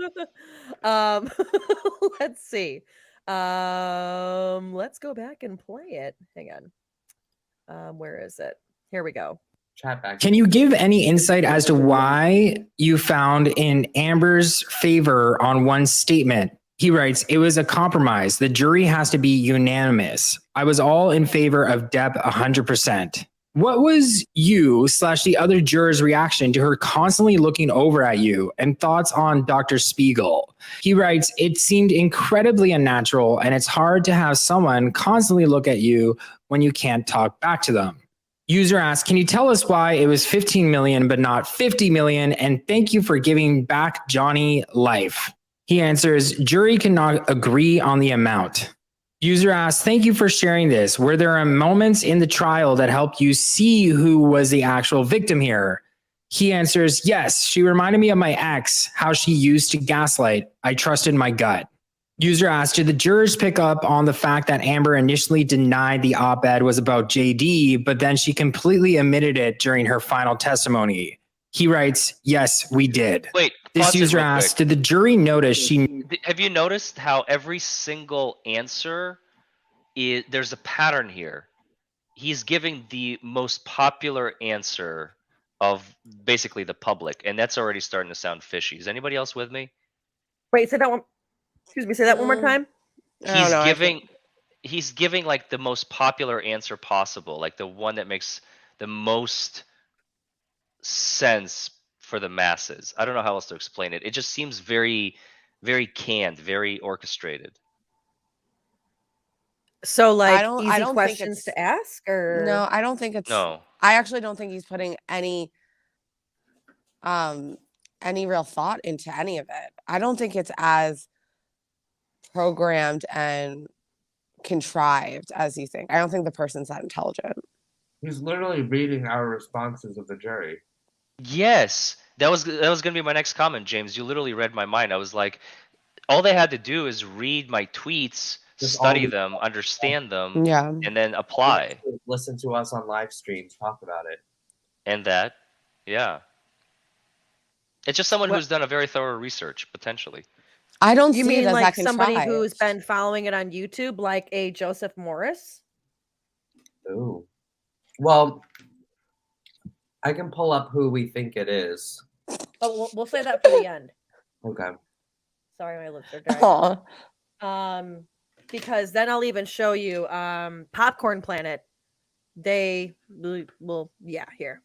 Let's see. Let's go back and play it. Hang on. Where is it? Here we go. Chat back. Can you give any insight as to why you found in Amber's favor on one statement? He writes, it was a compromise. The jury has to be unanimous. I was all in favor of Depp 100%. What was you/the other jurors' reaction to her constantly looking over at you, and thoughts on Dr. Spiegel? He writes, it seemed incredibly unnatural, and it's hard to have someone constantly look at you when you can't talk back to them. User asks, can you tell us why it was 15 million but not 50 million? And thank you for giving back Johnny life. He answers, jury cannot agree on the amount. User asks, thank you for sharing this. Were there moments in the trial that helped you see who was the actual victim here? He answers, yes, she reminded me of my ex, how she used to gaslight. I trusted my gut. User asks, did the jurors pick up on the fact that Amber initially denied the op-ed was about JD, but then she completely omitted it during her final testimony? He writes, yes, we did. Wait, This pause it user real asks, quick. did the jury notice she... Have you noticed how every single answer there's a pattern here? He's giving the most popular answer of basically the public, and that's already starting to sound fishy. Is anybody else with me? Wait, say that one. Excuse me, say that one more time. He's giving like the most popular answer possible, like the one that makes the most sense for the masses. I don't know how else to explain it. It just seems very, very canned, very orchestrated. So like I easy don't think questions it's to ask, or no, I don't think it's No. I actually don't think he's putting any real thought into any of it. I don't think it's as programmed and contrived as you think. I don't think the person's that intelligent. He's literally reading our responses of the jury. Yes, that was gonna be my next comment, James. You literally read my mind. I was like, all they had to do is read my tweets, study them, understand them, Yeah, and then apply. Listen to us on live streams talk about it. And that, yeah. It's just someone who's done a very thorough research, potentially. I don't you see mean it as like that somebody contrived. who's been following it on YouTube, like a Joseph Morris? Ooh. Well, I can pull up who we think it is. But we'll say that for the end. Okay. Sorry, my lips are dry. Because then I'll even show you Popcorn Planet. They will, yeah, here.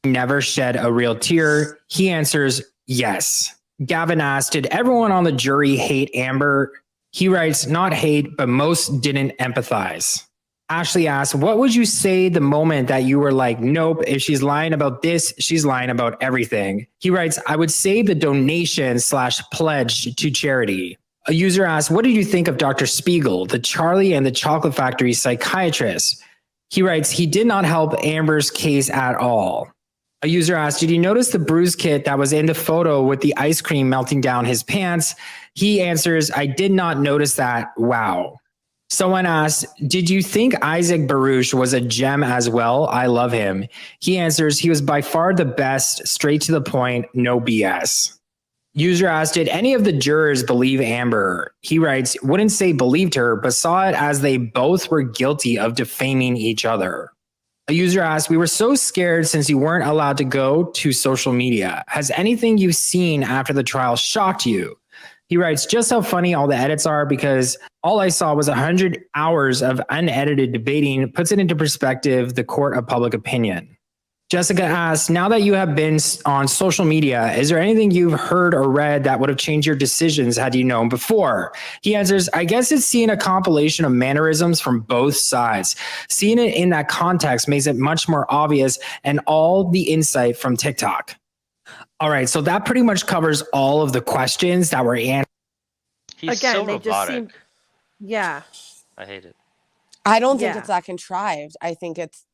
Never shed a real tear. He answers, yes. Gavin asked, did everyone on the jury hate Amber? He writes, not hate, but most didn't empathize. Ashley asks, what would you say the moment that you were like, nope, if she's lying about this, she's lying about everything? He writes, I would say the donation/pledge to charity. A user asks, what did you think of Dr. Spiegel, the Charlie and the Chocolate Factory psychiatrist? He writes, he did not help Amber's case at all. A user asked, did you notice the bruise kit that was in the photo with the ice cream melting down his pants? He answers, I did not notice that. Wow. Someone asked, did you think Isaac Baruch was a gem as well? I love him. He answers, he was by far the best, straight to the point, no BS. User asked, did any of the jurors believe Amber? He writes, wouldn't say believed her, but saw it as they both were guilty of defaming each other. A user asked, we were so scared since you weren't allowed to go to social media. Has anything you've seen after the trial shocked you? He writes, just how funny all the edits are, because all I saw was 100 hours of unedited debating, puts it into perspective, the court of public opinion. Jessica asks, now that you have been on social media, is there anything you've heard or read that would have changed your decisions had you known before? He answers, I guess it's seeing a compilation of mannerisms from both sides. Seeing it in that context makes it much more obvious, and all the insight from TikTok. All right, so that pretty much covers all of the questions that were answered. He's Again, so they robotic. just seem, yeah. I hate it. I don't think it's that contrived. I think it's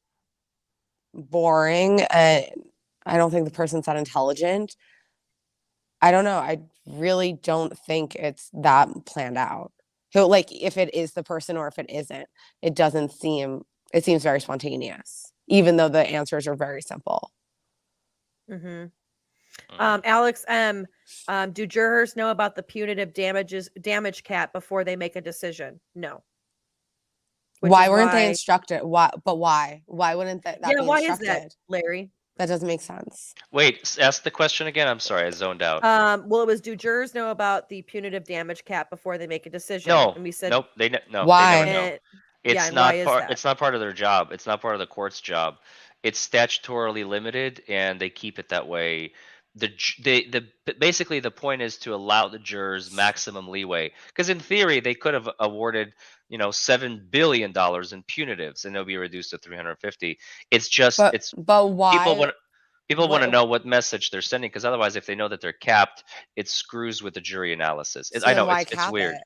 boring, and I don't think the person's that intelligent. I don't know. I really don't think it's that planned out. So, like, if it is the person or if it isn't, it seems very spontaneous, even though the answers are very simple. Mm-hmm. Alex M, do jurors know about the punitive damage cap before they make a decision? No. Why weren't they instructed? Why? But why? Why wouldn't that be why instructed? is that, Larry? That doesn't make sense. Wait, ask the question again. I'm sorry, I zoned out. Well, it was, do jurors know about the punitive damage cap before they make a decision? No. And we said, nope. No. Why? They never know. Yeah, It's not why part. is that? It's not part of their job. It's not part of the court's job. It's statutorily limited, and they keep it that way. Basically the point is to allow the jurors maximum leeway, because in theory they could have awarded $7 billion in punitives and they'll be reduced to 350. It's just but why people want to know what message they're sending, because otherwise if they know that they're capped, it screws with the jury analysis. So I know why it's cap weird. it?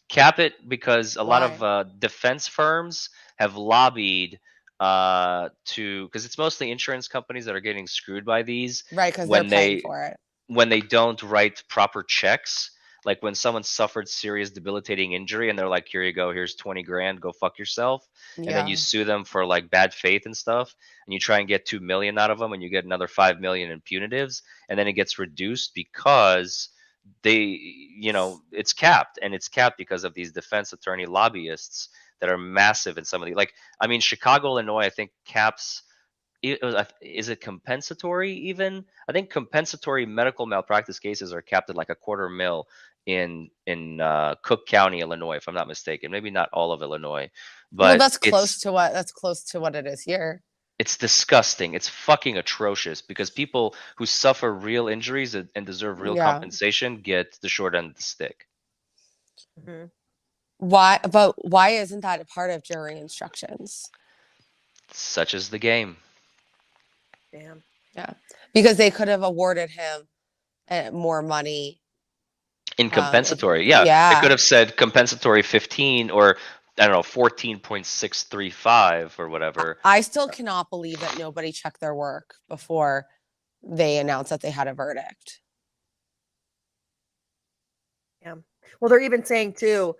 Cap it because a lot of defense firms have lobbied because it's mostly insurance companies that are getting screwed by these, right? Because they're paying for it when they don't write proper checks. Like when someone suffered serious debilitating injury and they're like, here you go, here's 20 grand, go fuck yourself. And then you Yeah. sue them for like bad faith and stuff. And you try and get 2 million out of them and you get another 5 million in punitives. And then it gets reduced because it's capped, and it's capped because of these defense attorney lobbyists that are massive in some of the, like, I mean, Chicago, Illinois, I think caps, is it compensatory even? I think compensatory medical malpractice cases are capped at like $250,000 in Cook County, Illinois, if I'm not mistaken. Maybe not all of Illinois, Well, but that's close to what it is here. it's disgusting. It's fucking atrocious because people who suffer real injuries and deserve real Yeah. compensation get the short end of the stick. Mhm. Why isn't that a part of jury instructions? Such is the game. Damn. Yeah, because they could have awarded him more money In compensatory, yeah. yeah. They could have said compensatory 15 or I don't know 14.635 or whatever. I still cannot believe that nobody checked their work before they announced that they had a verdict. Yeah. Well, they're even saying too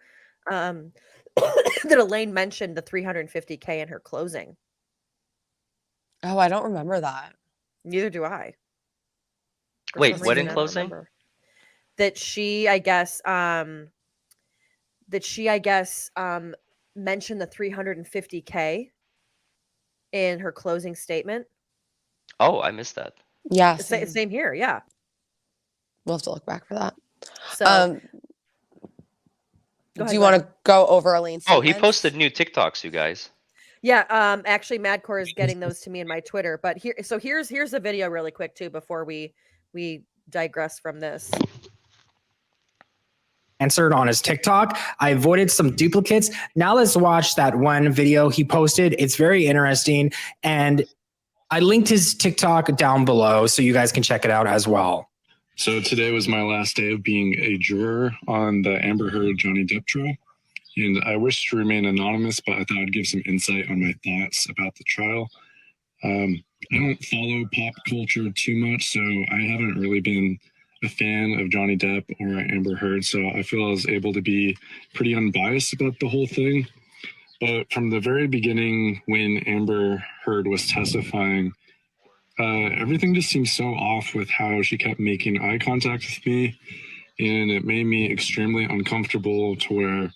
that Elaine mentioned the $350K in her closing. Oh, I don't remember that. Neither do I. For Wait, some what reason, in I don't closing? remember. That she, I guess, mentioned the $350K in her closing statement. Oh, I missed that. Yeah, Same here. Yeah. We'll have to look back for that. So, do you want to go over Elaine's Oh, he statements? posted new TikToks, you guys. yeah. Actually, Madcore is getting those to me in my Twitter. But here's the video really quick too before we digress from this. Answered on his TikTok. I avoided some duplicates. Now let's watch that one video he posted. It's very interesting. And I linked his TikTok down below so you guys can check it out as well. So today was my last day of being a juror on the Amber Heard Johnny Depp trial. And I wish to remain anonymous, but I thought I'd give some insight on my thoughts about the trial. I don't follow pop culture too much, so I haven't really been a fan of Johnny Depp or Amber Heard, so I feel I was able to be pretty unbiased about the whole thing. But from the very beginning, when Amber Heard was testifying, everything just seemed so off with how she kept making eye contact with me, and it made me extremely uncomfortable to where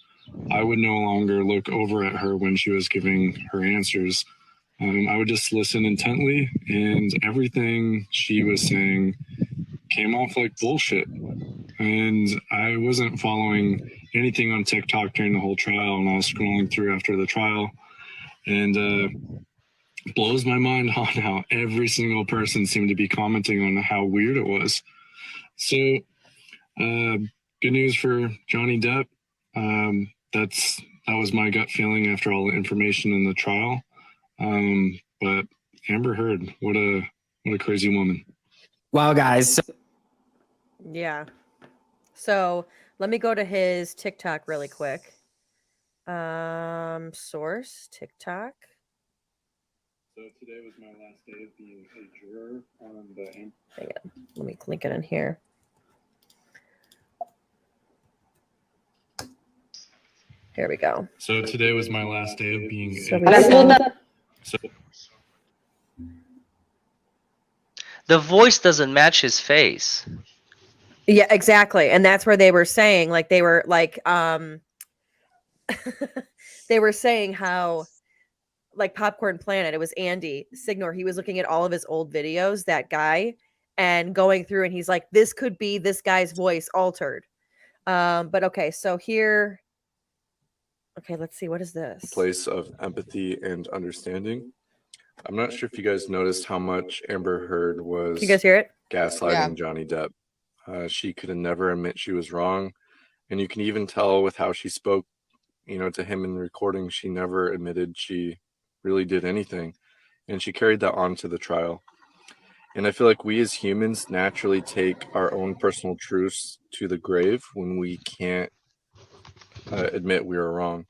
I would no longer look over at her when she was giving her answers. I would just listen intently, and everything she was saying came off like bullshit. And I wasn't following anything on TikTok during the whole trial, and I was scrolling through after the trial, and it blows my mind on how every single person seemed to be commenting on how weird it was. So, good news for Johnny Depp. That was my gut feeling after all the information in the trial. But Amber Heard, what a crazy woman. Wow, guys. Yeah. So let me go to his TikTok really quick. Source TikTok. So today was my last day of being a juror on the. Hang on. Let me link it in here. Here we go. So today was my last day of being. The voice doesn't match his face. Yeah, exactly. And that's where they were saying, like, they were like, they were saying how, like, Popcorn Planet, it was Andy Signor. He was looking at all of his old videos, that guy, and going through, and he's like, this could be this guy's voice altered. But okay, so here, okay, let's see, what is this? Place of empathy and understanding. I'm not sure if you guys noticed how much Amber Heard was. Can you guys hear it? Gaslighting Johnny Depp. She could never admit she was wrong, and you can even tell with how she spoke, to him in the recording. She never admitted she really did anything, and she carried that on to the trial. And I feel like we as humans naturally take our own personal truths to the grave when we can't admit we were wrong.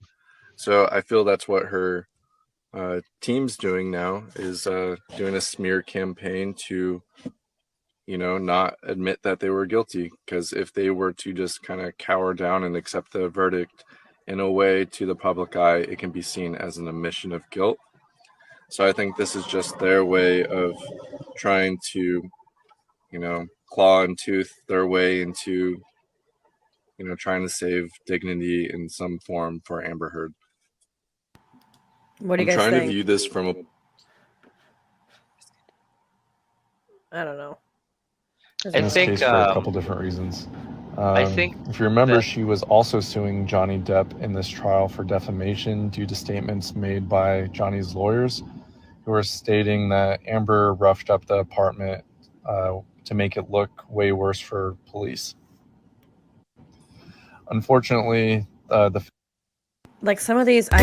So I feel that's what her team's doing now, is doing a smear campaign to not admit that they were guilty. Because if they were to just kind of cower down and accept the verdict in a way to the public eye, it can be seen as an admission of guilt. So I think this is just their way of trying to, claw and tooth their way into, trying to save dignity in some form for Amber Heard. What do you I'm guys trying think? to view this from a I don't know. In this case, for a couple different reasons. I think if you remember, that- she was also suing Johnny Depp in this trial for defamation due to statements made by Johnny's lawyers, who were stating that Amber roughed up the apartment to make it look way worse for police. Unfortunately, like some of these, I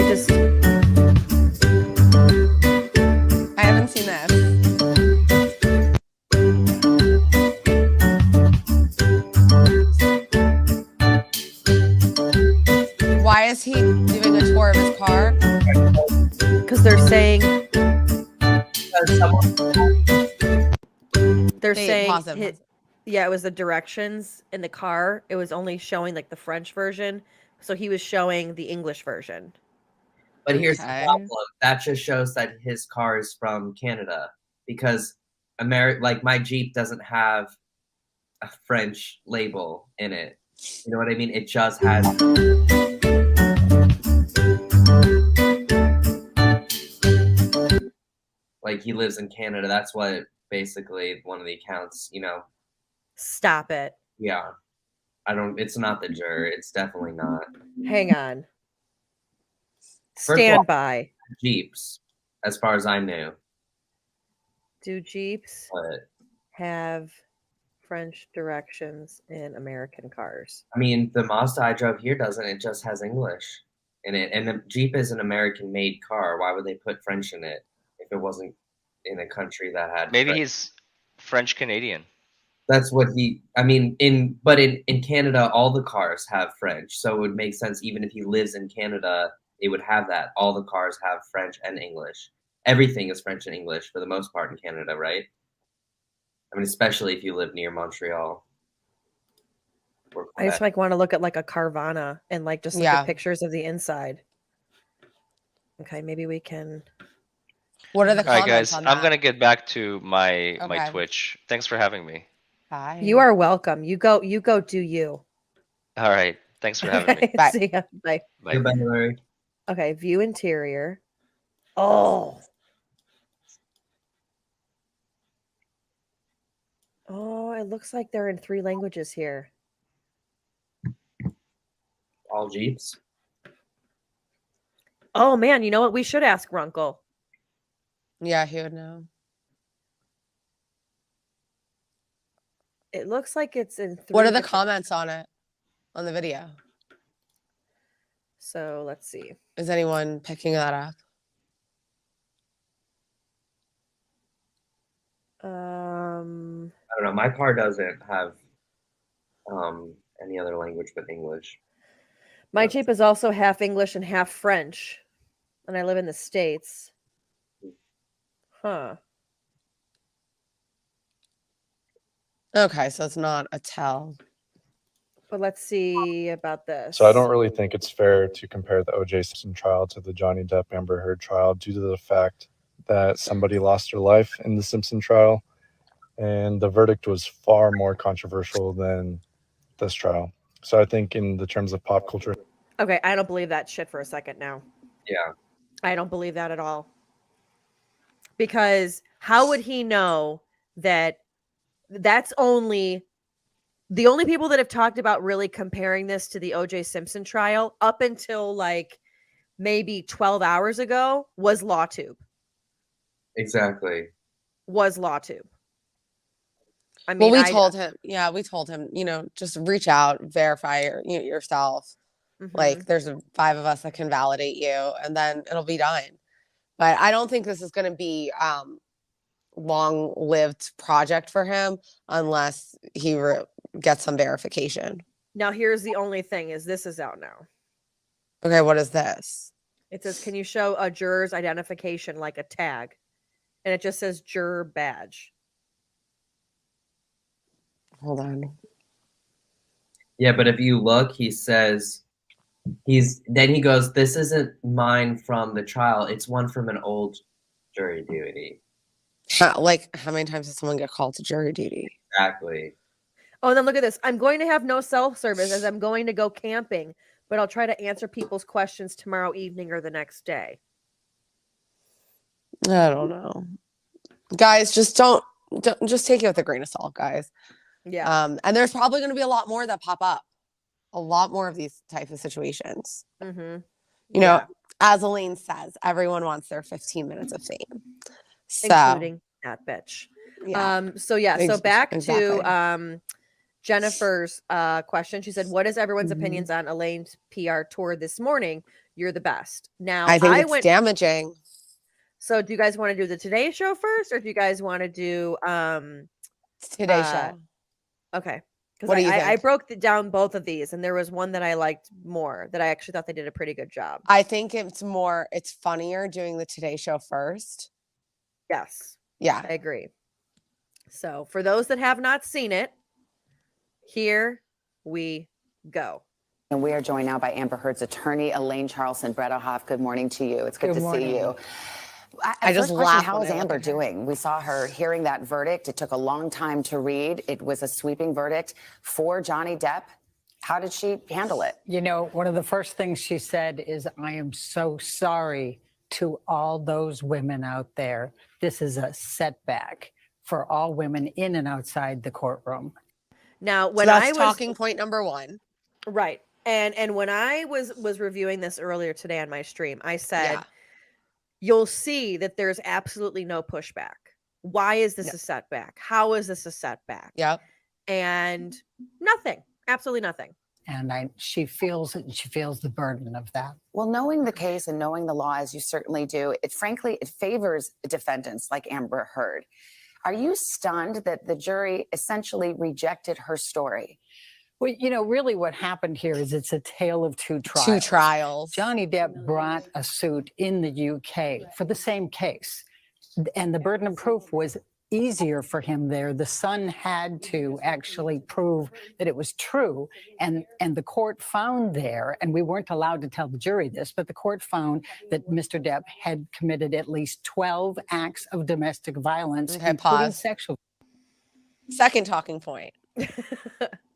haven't seen this. Why is he doing a tour of his car? Because they're saying Pause it. yeah, it was the directions in the car. It was only showing like the French version, so he was showing the English version. But here's the problem. That just shows that his car is from Canada, because like my Jeep doesn't have a French label in it. You know what I mean? It just has. Like he lives in Canada. That's what basically one of the accounts, Stop it. Yeah. It's not the juror. It's definitely not. Hang on. First of Stand all, by. Jeeps, as far as I knew. Do Jeeps have French directions in American cars? I mean, the Mazda I drove here doesn't. It just has English in it. And the Jeep is an American-made car. Why would they put French in it if it wasn't in a country that had Maybe French? he's French Canadian. That's what in Canada, all the cars have French. So it would make sense, even if he lives in Canada, it would have that. All the cars have French and English. Everything is French and English for the most part in Canada, right? I mean, especially if you live near Montreal. I just want to look at like a Carvana and like just look at pictures of the inside. Okay, maybe we can. What are the All right, comments guys. on I'm that? gonna get back to my Okay. Twitch. Thanks for having me. Bye. You are welcome. You go do you. All right. Thanks for having me. Bye. See ya. Bye. Bye. Larry. Okay, view interior. Oh. Oh, it looks like they're in 3 languages here. All Jeeps. Oh man, you know what? We should ask Runkle. Yeah, he would know. It looks like it's in 3. What are the comments on it? On the video? So let's see. Is anyone picking that up? I don't know. My car doesn't have any other language but English. My Jeep is also half English and half French, and I live in the States. Huh. Okay, so it's not a tell. But let's see about this. So I don't really think it's fair to compare the O.J. Simpson trial to the Johnny Depp Amber Heard trial due to the fact that somebody lost their life in the Simpson trial, and the verdict was far more controversial than this trial. So I think in the terms of pop culture. Okay, I don't believe that shit for a second now. Yeah. I don't believe that at all. Because how would he know that that's only the only people that have talked about really comparing this to the O.J. Simpson trial up until like maybe 12 hours ago was LawTube. Exactly. Was LawTube. I mean, well, we told him, we told him, just reach out, verify yourself. Mm-hmm. Like there's 5 of us that can validate you, and then it'll be done. But I don't think this is going to be long-lived project for him unless he gets some verification. Now, here's the only thing: is this is out now. Okay, what is this? It says, "Can you show a juror's identification like a tag?" And it just says juror badge. Hold on. Yeah, but if you look, he says then he goes, "This isn't mine from the trial. It's one from an old jury duty." Like, how many times does someone get called to jury duty? Exactly. Oh, and then look at this. I'm going to have no cell service as I'm going to go camping, but I'll try to answer people's questions tomorrow evening or the next day. I don't know. Guys, just don't just take it with a grain of salt, guys. Yeah. And there's probably going to be a lot more that pop up. A lot more of these types of situations. Mm-hmm. You know, as Elaine says, everyone wants their 15 minutes of fame. So, including that bitch. Yeah. So back Exactly. to Jennifer's question. She said, what is everyone's opinions on Elaine's PR tour this morning? You're the best. Now I think it's damaging. So do you guys want to do the Today Show first, or do you guys want to do Today Show? Okay. What do you think? I broke down both of these, and there was one that I liked more, that I actually thought they did a pretty good job. I think it's funnier doing the Today Show first. Yes. Yeah. I agree. So for those that have not seen it, here we go. And we are joined now by Amber Heard's attorney, Elaine Charlson. Brett Hoff, good morning to you. It's good to see you. I just laugh. How is Amber doing? We saw her hearing that verdict. It took a long time to read. It was a sweeping verdict for Johnny Depp. How did she handle it? You know, one of the first things she said is, I am so sorry to all those women out there. This is a setback for all women in and outside the courtroom. Now, when that's I was talking point number one. Right. And when I was reviewing this earlier today on my stream, I said, you'll see that there's absolutely no pushback. Why is this a setback? How is this a setback? Yep. And nothing. Absolutely nothing. And she feels the burden of that. Well, knowing the case and knowing the law as you certainly do, it favors defendants like Amber Heard. Are you stunned that the jury essentially rejected her story? Well, you know, really what happened here is it's a tale of two trials. Two trials. Johnny Depp brought a suit in the UK for the same case. And the burden of proof was easier for him there. The son had to actually prove that it was true. And the court found there, and we weren't allowed to tell the jury this, but the court found that Mr. Depp had committed at least 12 acts of domestic violence, including sexual. Second talking point.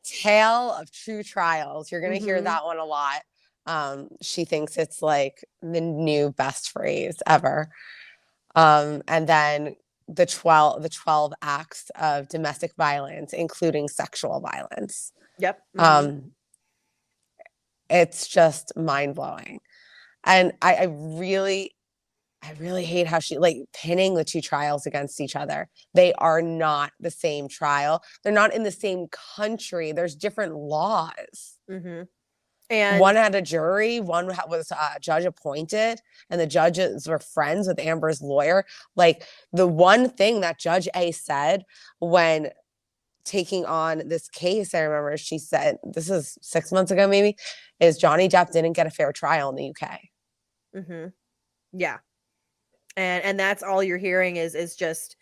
Tale of two trials. You're going to hear that one a lot. She thinks it's like the new best phrase ever. And then the 12 acts of domestic violence, including sexual violence. Yep. It's just mind-blowing. And I really hate how she pinning the two trials against each other. They are not the same trial. They're not in the same country. There's different laws. And one had a jury, one was judge appointed, and the judges were friends with Amber's lawyer. Like, the one thing that Judge A said when taking on this case, I remember she said, this is 6 months ago maybe, is Johnny Depp didn't get a fair trial in the UK. Yeah. And that's all you're hearing is just,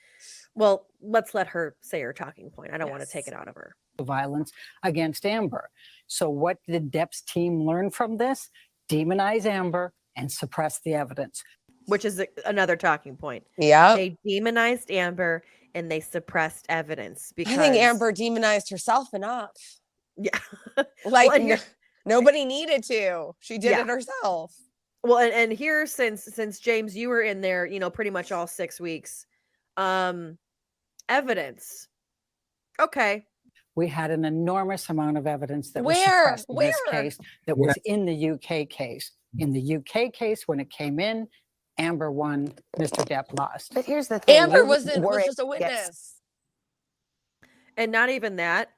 well, let's let her say her talking point. I don't want to take it out of her. Violence against Amber. So what did Depp's team learn from this? Demonize Amber and suppress the evidence. Which is another talking point. Yeah. They demonized Amber and they suppressed evidence because I think Amber demonized herself enough. Yeah. Nobody needed to. She did it herself. Well, and here, since James, you were in there, pretty much all 6 weeks. Evidence. Okay. We had an enormous amount of evidence that was suppressed in this case that was in the UK case. In the UK case, when it came in, Amber won, Mr. Depp lost. But here's the thing. Amber was just a witness. And not even that,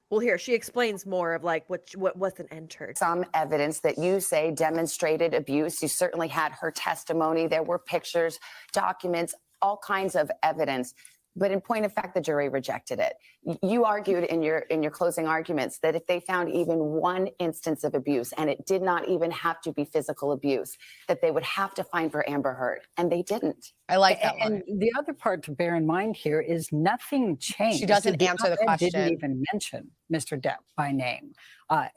well, here, she explains more of what wasn't entered. Some evidence that you say demonstrated abuse. You certainly had her testimony. There were pictures, documents, all kinds of evidence. But in point of fact, the jury rejected it. You argued in your closing arguments that if they found even one instance of abuse, and it did not even have to be physical abuse, that they would have to find for Amber Heard, and they didn't. I like that one. And the other part to bear in mind here is nothing changed. She doesn't The answer the op-ed question. Didn't even mention Mr. Depp by name,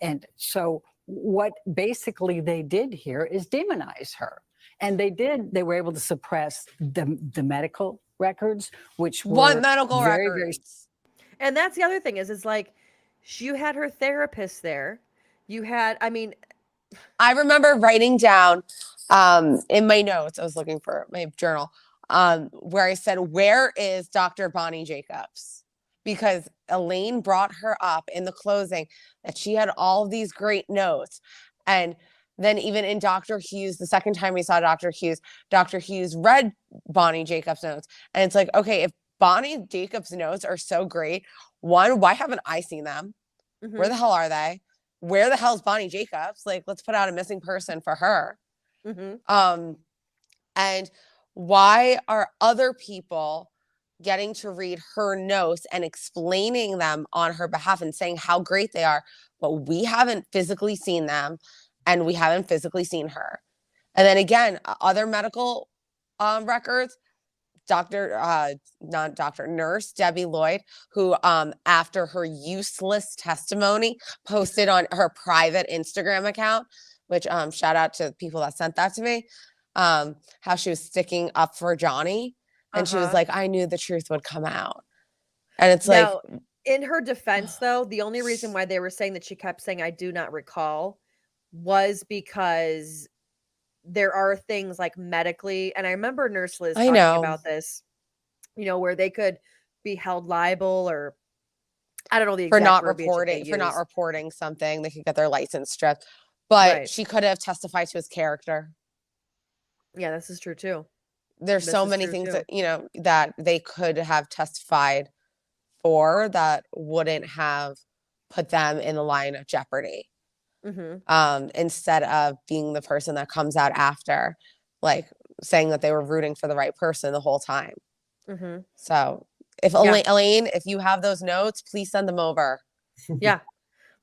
and so what basically they did here is demonize her, and they were able to suppress the medical records, which were What medical very, records? And that's the other thing is like, you had her therapist there. You had, I mean, I remember writing down in my notes, I was looking for my journal, where I said, where is Dr. Bonnie Jacobs? Because Elaine brought her up in the closing that she had all of these great notes. And then even in Dr. Hughes, the second time we saw Dr. Hughes read Bonnie Jacobs' notes. And it's like, okay, if Bonnie Jacobs' notes are so great, one, why haven't I seen them? Mm-hmm. Where the hell are they? Where the hell is Bonnie Jacobs? Like, let's put out a missing person for her. Mm-hmm. And why are other people getting to read her notes and explaining them on her behalf and saying how great they are, but we haven't physically seen them and we haven't physically seen her? And then again, other medical records, nurse Debbie Lloyd, who after her useless testimony posted on her private Instagram account, which shout out to people that sent that to me, how she was sticking up for Johnny, and she was like, I knew the truth would come out. And it's now, like, in her defense though, the only reason why they were saying that she kept saying I do not recall was because there are things like medically, and I remember Nurse Liz talking about this, you know, where they could be held liable, or I don't know the exact for not verbiage reporting something. They could get their license stripped, but she could have testified to his character. Yeah, this is true too. There's so many things that, you know, that they could have testified for that wouldn't have put them in the line of jeopardy. Instead of being the person that comes out after, like saying that they were rooting for the right person the whole time. So if Elaine, if you have those notes, please send them over. Yeah.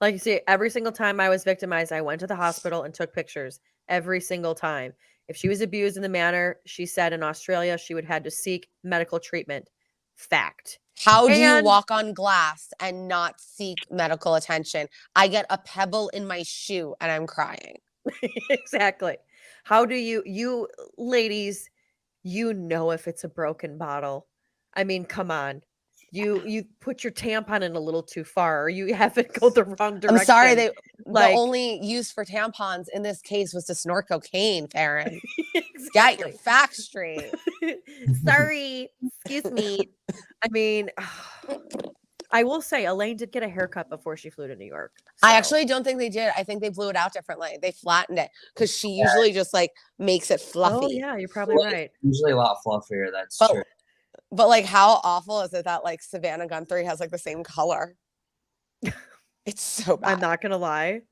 Like you see, every single time I was victimized, I went to the hospital and took pictures every single time. If she was abused in the manner she said in Australia, she would have had to seek medical treatment. Fact. How do you walk on glass and not seek medical attention? I get a pebble in my shoe and I'm crying. Exactly. How do you ladies, you know if it's a broken bottle. I mean, come on. You put your tampon in a little too far, or you have it go the wrong direction. I'm sorry, the only use for tampons in this case was to snort cocaine, Faran. Exactly. Get your facts straight. Sorry. Excuse me. I mean, I will say Elaine did get a haircut before she flew to New York. So. I actually don't think they did. I think they blew it out differently. They flattened it because she usually just like makes it fluffy. Oh yeah, you're probably right. Usually a lot fluffier. That's true. But like, how awful is it that like Savannah Guthrie has like the same color? It's so bad. I'm not gonna lie.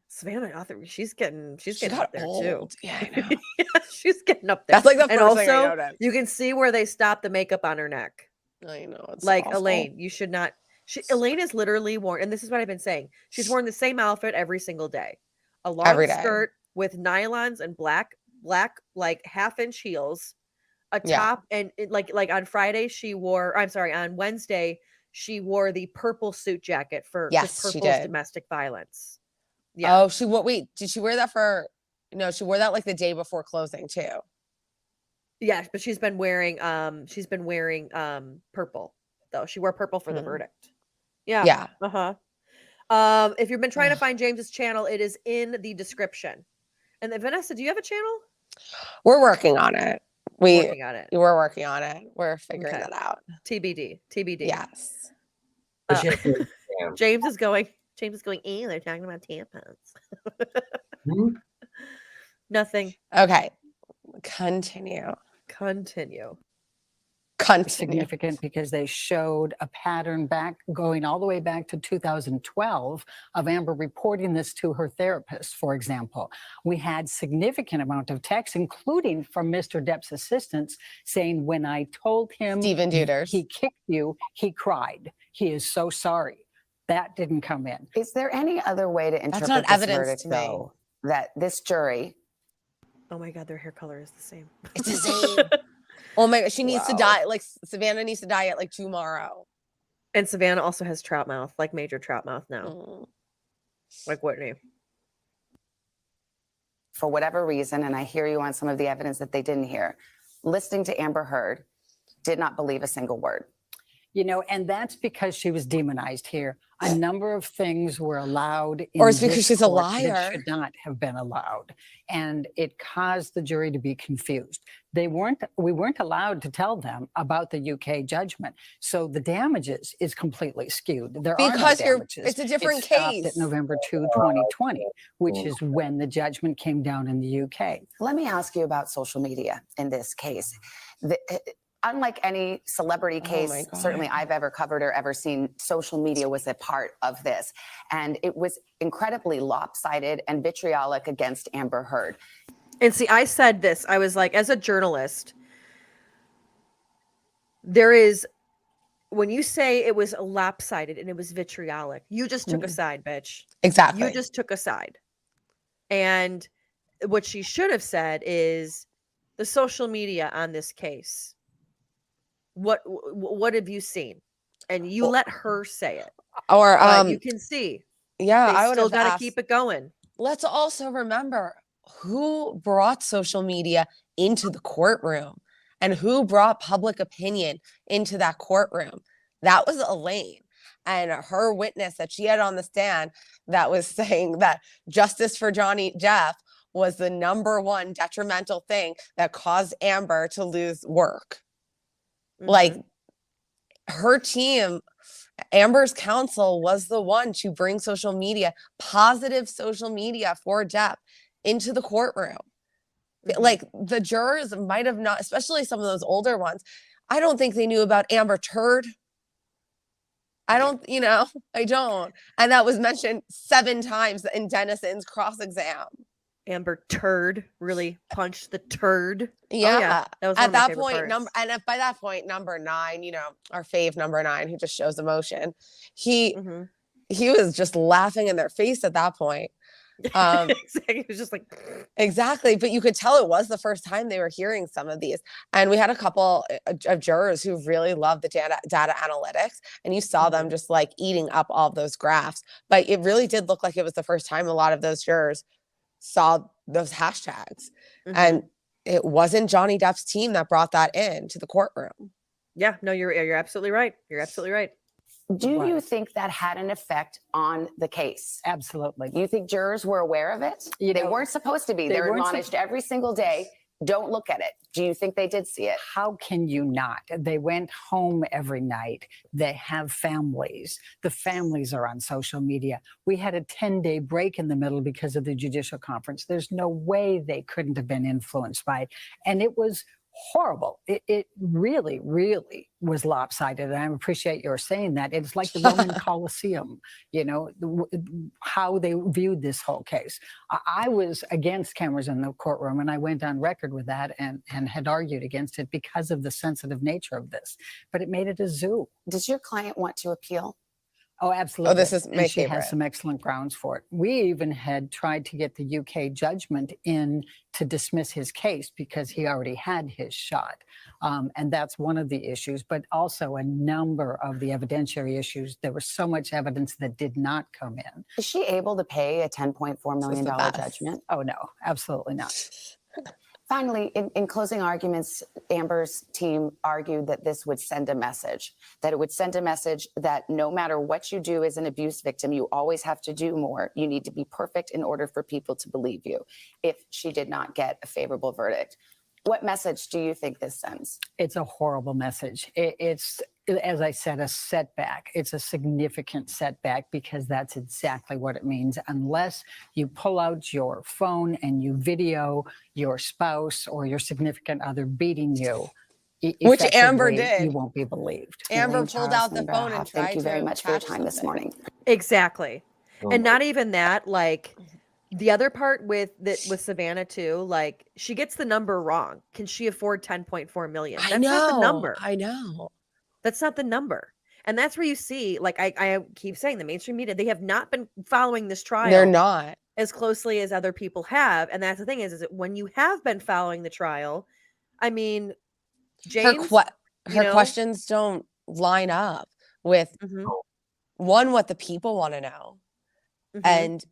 Savannah Guthrie, she's getting up there old. too. Yeah, I know. Yeah, she's getting up there. That's like the first thing I also, noticed. you can see where they stopped the makeup on her neck. I know. It's like awful. Elaine, you should not. Elaine is literally worn, and this is what I've been saying. She's worn the same outfit every single day. A long skirt with nylons and black like half-inch heels. A top and like on Friday on Wednesday she wore the purple suit jacket for purple's domestic violence. Yeah. Oh, did she wear that for? No, she wore that like the day before closing too. Yeah, but she's been wearing purple though. She wore purple for the verdict. Yeah. Yeah. If you've been trying to find James's channel, it is in the description. And then Vanessa, do you have a channel? We're working on it. We're working on it. We're figuring that out. TBD. Yes. James is going, they're talking about tampons. Nothing. Okay. Continue. significant because they showed a pattern going all the way back to 2012 of Amber reporting this to her therapist, for example. We had significant amount of texts, including from Mr. Depp's assistants, saying, when I told him Stephen Duders, he kicked you, he cried. He is so sorry. That didn't come in. Is there any other way to interpret not this evidence verdict, to me. though, that this jury... Oh my God, their hair color is the same. It's the same. Oh my God, she needs to die. Like Savannah needs to die at like tomorrow. And Savannah also has trout mouth, like major trout mouth now. Like Whitney. For whatever reason, and I hear you on some of the evidence that they didn't hear, listening to Amber Heard, did not believe a single word. You know, and that's because she was demonized here. A number of things were allowed in Or it's because this she's a court liar. that should not have been allowed. And it caused the jury to be confused. We weren't allowed to tell them about the UK judgment. So the damages is completely skewed. There are no damages. It's a different It stopped case. at November 2, 2020, which is when the judgment came down in the UK. Let me ask you about social media in this case. Unlike any celebrity case, certainly I've ever covered or ever seen, social media was a part of this. And it was incredibly lopsided and vitriolic against Amber Heard. And see, I said this, I was like, as a journalist, there is, when you say it was lopsided and it was vitriolic, you just took a side, bitch. Exactly. You just took a side. And what she should have said is the social media on this case. What have you seen? And you let her say it. Or you can see. Yeah, they I would still have got to asked, keep it going. Let's also remember who brought social media into the courtroom and who brought public opinion into that courtroom. That was Elaine. And her witness that she had on the stand that was saying that justice for Johnny Depp was the #1 detrimental thing that caused Amber to lose work. Like her team, Amber's counsel was the one to bring social media, positive social media for Depp into the courtroom. Like the jurors might have not, especially some of those older ones. I don't think they knew about Amber Turd. I don't. And that was mentioned 7 times in Dennison's cross-exam. Amber Turd really punched the turd. Yeah. Oh, yeah. That was at that point, by that point, number 9, our fave number 9, who just shows emotion, he was just laughing in their face at that point. Exactly. It was just like exactly, but you could tell it was the first time they were hearing some of these. And we had a couple of jurors who really loved the data analytics, and you saw them just like eating up all of those graphs. But it really did look like it was the first time a lot of those jurors saw those hashtags. And it wasn't Johnny Depp's team that brought that in to the courtroom. Yeah, no, you're absolutely right. You're absolutely right. Do you think that had an effect on the case? Absolutely. You think jurors were aware of it? They weren't supposed to be. They're admonished every single day. Don't look at it. Do you think they did see it? How can you not? They went home every night. They have families. The families are on social media. We had a 10-day break in the middle because of the judicial conference. There's no way they couldn't have been influenced by it. And it was horrible. It really, really was lopsided. And I appreciate your saying that. It's like the Roman Colosseum, how they viewed this whole case. I was against cameras in the courtroom, and I went on record with that and had argued against it because of the sensitive nature of this. But it made it a zoo. Does your client want to appeal? Oh, absolutely. Oh, this is my she favorite. has some excellent grounds for it. We even had tried to get the UK judgment in to dismiss his case because he already had his shot. And that's one of the issues, but also a number of the evidentiary issues. There was so much evidence that did not come in. Is she able to pay a $10.4 million judgment? Oh, no, absolutely not. Finally, in closing arguments, Amber's team argued that this would send a message, that it would send a message that no matter what you do as an abuse victim, you always have to do more. You need to be perfect in order for people to believe you if she did not get a favorable verdict. What message do you think this sends? It's a horrible message. It's, as I said, a setback. It's a significant setback because that's exactly what it means. Unless you pull out your phone and you video your spouse or your significant other beating you, Which effectively, Amber did. You won't be believed. Amber Elaine pulled out the Charles phone and Lindbergh, tried thank you very to much for your catch time this something. morning. Exactly. Oh And my- not even that, like the other part with Savannah too, like she gets the number wrong. Can she afford 10.4 million? That's not the number. I know. That's not the number. And that's where you see, like I keep saying, the mainstream media, they have not been following this trial. They're not. As closely as other people have. And that's the thing is that when you have been following the trial, I mean, James, her questions don't line up with one, what the people want to know, and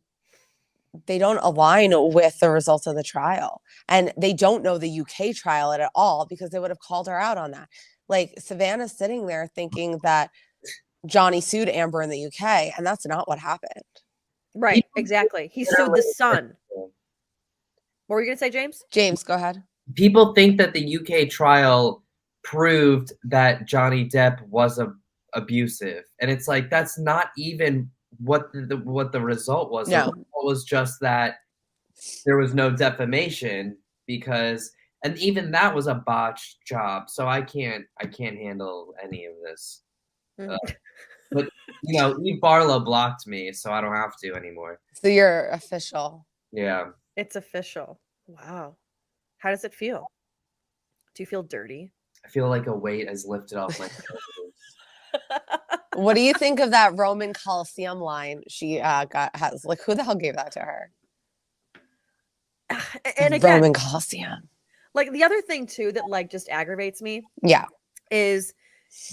they don't align with the results of the trial. And they don't know the UK trial at all because they would have called her out on that. Like Savannah's sitting there thinking that Johnny sued Amber in the UK, and that's not what happened. Right, exactly. He sued the son. What were you going to say, James? James, go ahead. People think that the UK trial proved that Johnny Depp was abusive, and it's like that's not even what the result was. No. The result was just that there was no defamation because, and even that was a botched job. So I can't handle any of this. But Eve Barlow blocked me, so I don't have to anymore. So you're official. Yeah. It's official. Wow. How does it feel? Do you feel dirty? I feel like a weight has lifted off my shoulders. What do you think of that Roman Coliseum line she has? Like, who the hell gave that to her? And again, Roman Coliseum. Like the other thing too that like just aggravates me. Yeah. Is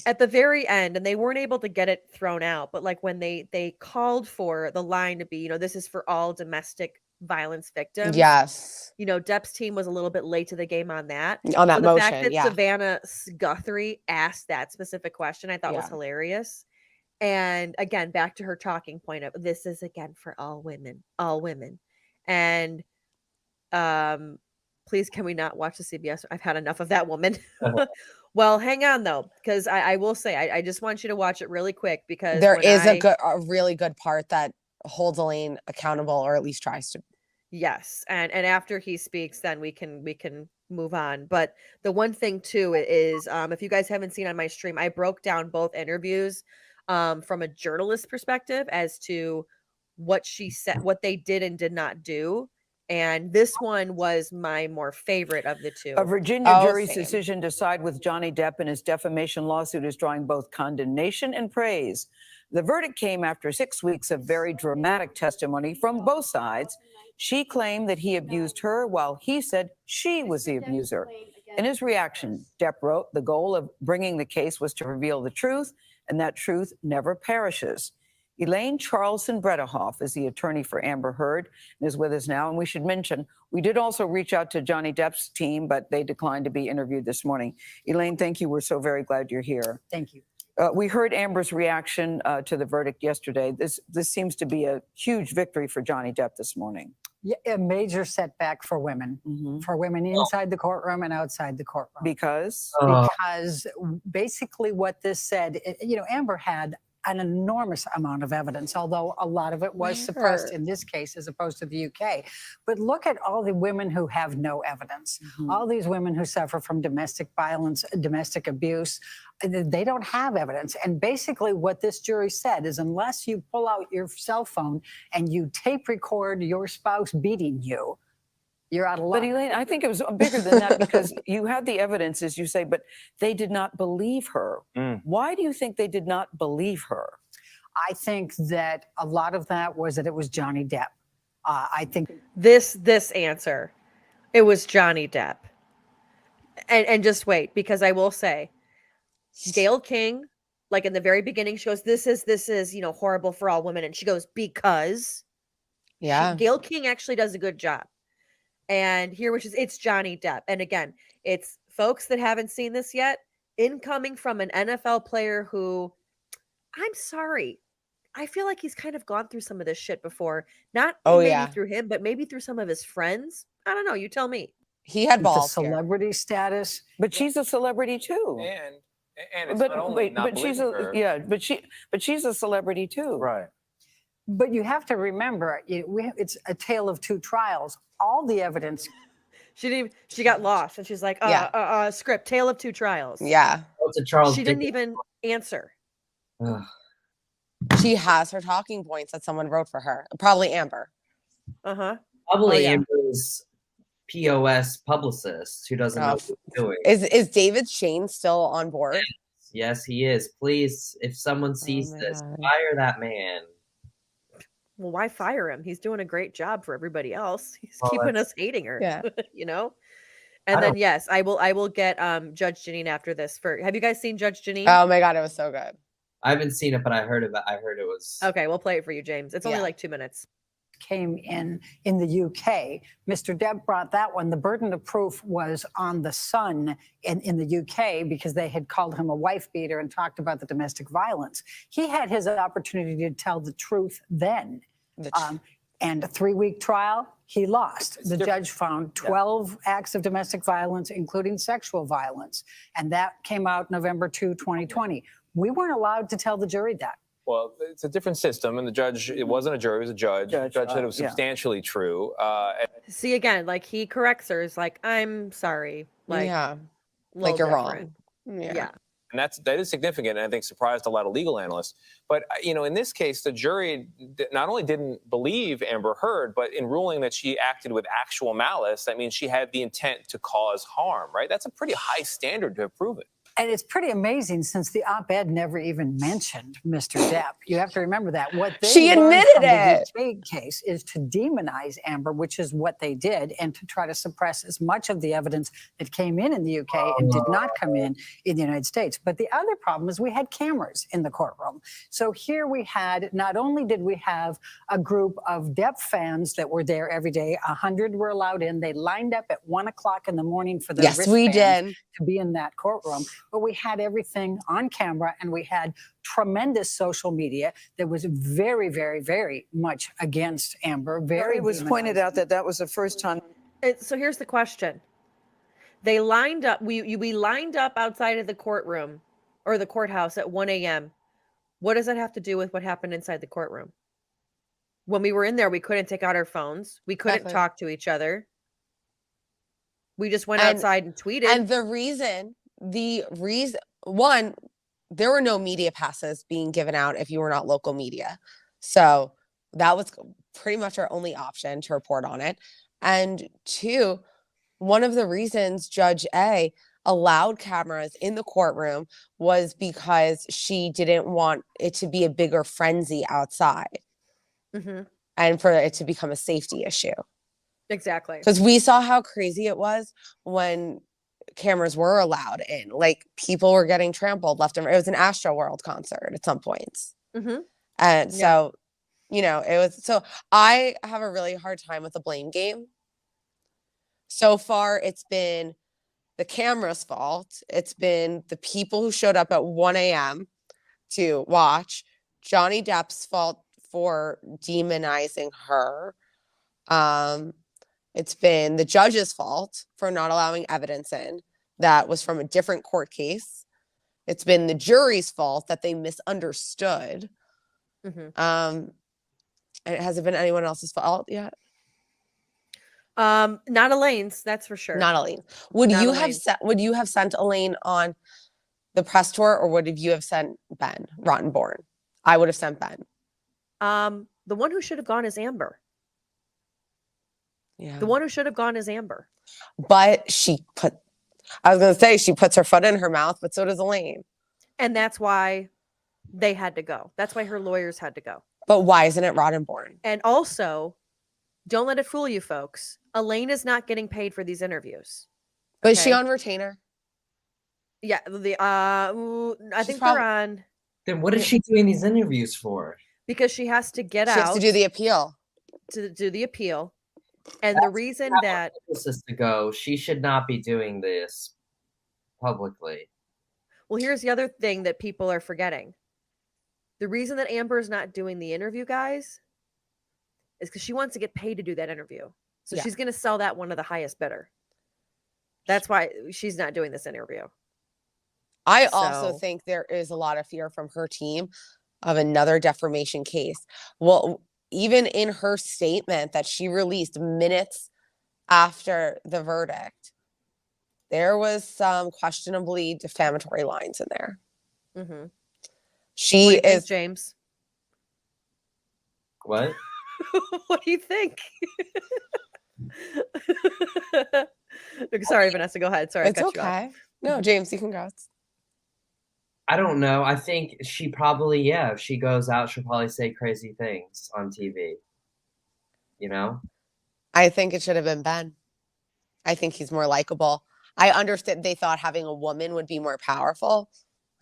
at the very end, and they weren't able to get it thrown out, but like when they called for the line to be, this is for all domestic violence victims. Yes. Depp's team was a little bit late to the game on that. On that so the motion, fact that yeah. Savannah Guthrie asked that specific question, I thought was hilarious. And again, back to her talking point of this is again for all women. And please, can we not watch the CBS? I've had enough of that woman. Well, hang on though, because I will say I just want you to watch it really quick because there is a really good part that holds Elaine accountable, or at least tries to. Yes, and after he speaks, then we can move on. But the one thing too is, if you guys haven't seen on my stream, I broke down both interviews, from a journalist perspective as to what she said, what they did and did not do. And this one was my more favorite of the two. A Virginia jury's decision to side with Johnny Depp in his defamation lawsuit is drawing both condemnation and praise. The verdict came after 6 weeks of very dramatic testimony from both sides. She claimed that he abused her while he said she was the abuser. In his reaction, Depp wrote, "The goal of bringing the case was to reveal the truth, and that truth never perishes." Elaine Charlson-Bredehoff is the attorney for Amber Heard and is with us now. And we should mention, we did also reach out to Johnny Depp's team, but they declined to be interviewed this morning. Elaine, thank you. We're so very glad you're here. Thank you. We heard Amber's reaction to the verdict yesterday. This seems to be a huge victory for Johnny Depp this morning. Yeah, a major setback for women, inside the courtroom and outside the courtroom. Because basically what this said, Amber had an enormous amount of evidence, although a lot of it was suppressed in this case as opposed to the UK. But look at all the women who have no evidence, all these women who suffer from domestic violence, domestic abuse, they don't have evidence. And basically what this jury said is unless you pull out your cell phone and you tape record your spouse beating you, you're out of luck. But Elaine, I think it was bigger than that because you had the evidence, as you say, but they did not believe her. Why do you think they did not believe her? I think that a lot of that was that it was Johnny Depp. I think this answer, it was Johnny Depp. And just wait, because I will say, Gayle King, like in the very beginning, she goes, this is horrible for all women. And she goes, because Gayle King actually does a good job. And here, it's Johnny Depp. And again, it's folks that haven't seen this yet, incoming from an NFL player who, I'm sorry, I feel like he's kind of gone through some of this shit before. Not maybe through him, but maybe through some of his friends. I don't know. You tell me. He had balls. The celebrity status. But she's a celebrity too. And it's not only not she's but she's a celebrity too. Right. But you have to remember, it's a tale of two trials. All the evidence. She got lost, and she's like, script, Tale of Two Trials. Yeah. What's a Charles? She didn't even answer. She has her talking points that someone wrote for her. Probably Amber. Probably Amber's POS publicist who doesn't know what he's doing. Is David Shane still on board? Yes, he is. Please, if someone sees this, fire that man. Well, why fire him? He's doing a great job for everybody else. He's keeping us hating her. Yeah. You know? And then yes, I will get Judge Janine after this. Have you guys seen Judge Janine? Oh my god, it was so good. I haven't seen it, but I heard it was okay. We'll play it for you, James. It's only like 2 minutes. Came in the UK. Mr. Depp brought that one. The burden of proof was on the son in the UK because they had called him a wife beater and talked about the domestic violence. He had his opportunity to tell the truth then. And a 3-week trial, he lost. The judge found 12 acts of domestic violence, including sexual violence. And that came out November 2, 2020. We weren't allowed to tell the jury that. Well, it's a different system, and the judge, it wasn't a jury, it was a judge. The judge said it was substantially true. See, again, like he corrects her. It's like, I'm sorry. Like, like you're different. wrong. Yeah. And that is significant, and I think surprised a lot of legal analysts. But, in this case, the jury not only didn't believe Amber Heard, but in ruling that she acted with actual malice, that means she had the intent to cause harm, right? That's a pretty high standard to have proven. And it's pretty amazing since the op-ed never even mentioned Mr. Depp. You have to remember that. What she admitted it. The case is to demonize Amber, which is what they did, and to try to suppress as much of the evidence that came in the UK and did not come in the United States. But the other problem is we had cameras in the courtroom. So here we had, not only did we have a group of Depp fans that were there every day, 100 were allowed in. They lined up at 1 o'clock in the morning for their wristbands to be in that courtroom. But we had everything on camera, and we had tremendous social media that was very, very, very much against Amber. It was pointed out that was the first time. So here's the question. They lined up, we lined up outside of the courtroom or the courthouse at 1 a.m. What does that have to do with what happened inside the courtroom? When we were in there, we couldn't take out our phones. We couldn't talk to each other. We just went outside and tweeted. And the reason, one, there were no media passes being given out if you were not local media. So that was pretty much our only option to report on it. And two, one of the reasons Judge A allowed cameras in the courtroom was because she didn't want it to be a bigger frenzy outside and for it to become a safety issue. Exactly. Because we saw how crazy it was when cameras were allowed in. Like, people were getting trampled left and right. It was an Astro World concert at some points. And so, it was. So I have a really hard time with the blame game. So far, it's been the camera's fault. It's been the people who showed up at 1 a.m. to watch. Johnny Depp's fault for demonizing her. It's been the judge's fault for not allowing evidence in that was from a different court case. It's been the jury's fault that they misunderstood. And has it been anyone else's fault yet? Not Elaine's, that's for sure. Not Elaine. Would you have sent Elaine on the press tour, or would you have sent Ben Rottenborn? I would have sent Ben. The one who should have gone is Amber. Yeah. The one who should have gone is Amber. But she puts her foot in her mouth, but so does Elaine. And that's why they had to go. That's why her lawyers had to go. But why isn't it Rottenborn? And also, don't let it fool you, folks. Elaine is not getting paid for these interviews. But is she on retainer? Yeah, I think they're on. Then what is she doing these interviews for? Because she has to get out. She has to do the appeal. To do the appeal. And the reason that is to go, she should not be doing this publicly. Well, here's the other thing that people are forgetting. The reason that Amber is not doing the interview, guys, is because she wants to get paid to do that interview. So she's going to sell that one to the highest bidder. That's why she's not doing this interview. I also think there is a lot of fear from her team of another defamation case. Well, even in her statement that she released minutes after the verdict, there was some questionably defamatory lines in there. Mm-hmm. She what do you think, is James. What? What do you think? Sorry, Vanessa. Go ahead. Sorry, It's I cut you off. okay. No, James, you can go. I don't know. I think she probably, yeah, if she goes out, she'll probably say crazy things on TV. You know? I think it should have been Ben. I think he's more likable. I understand they thought having a woman would be more powerful.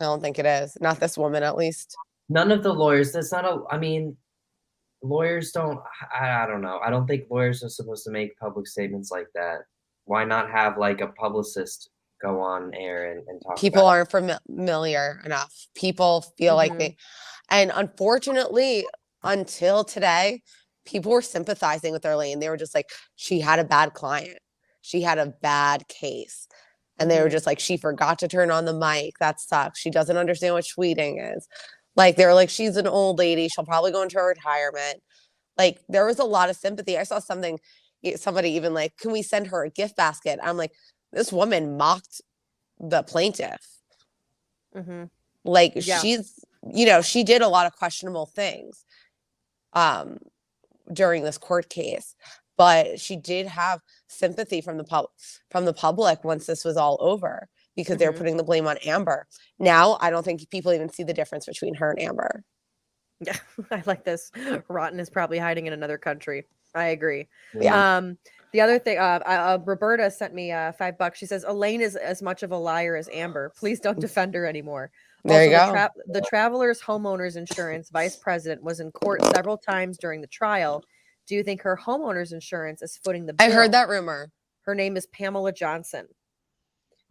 I don't think it is. Not this woman, at least. None of the lawyers, that's not a, I mean, lawyers don't, I don't know. I don't think lawyers are supposed to make public statements like that. Why not have like a publicist go on air and talk People about aren't familiar enough. People feel like they, and unfortunately, until today, people were sympathizing with Elaine. They were just like, she had a bad client. She had a bad case. And they were just like, she forgot to turn on the mic. That sucks. She doesn't understand what tweeting is. Like, they were like, she's an old lady. She'll probably go into her retirement. Like, there was a lot of sympathy. I saw somebody even like, can we send her a gift basket? I'm like, this woman mocked the plaintiff. Mm-hmm. Like, she's, you know, she did a lot of questionable things during this court case, but she did have sympathy from the public once this was all over, because they were putting the blame on Amber. Now, I don't think people even see the difference between her and Amber. Yeah, I like this. Rotten is probably hiding in another country. I agree. Yeah. The other thing, Roberta sent me $5. She says Elaine is as much of a liar as Amber. Please don't defend her anymore. There you Also, go. the Travelers Homeowners Insurance vice president was in court several times during the trial. Do you think her homeowners insurance is footing the bill? I heard that rumor. Her name is Pamela Johnson.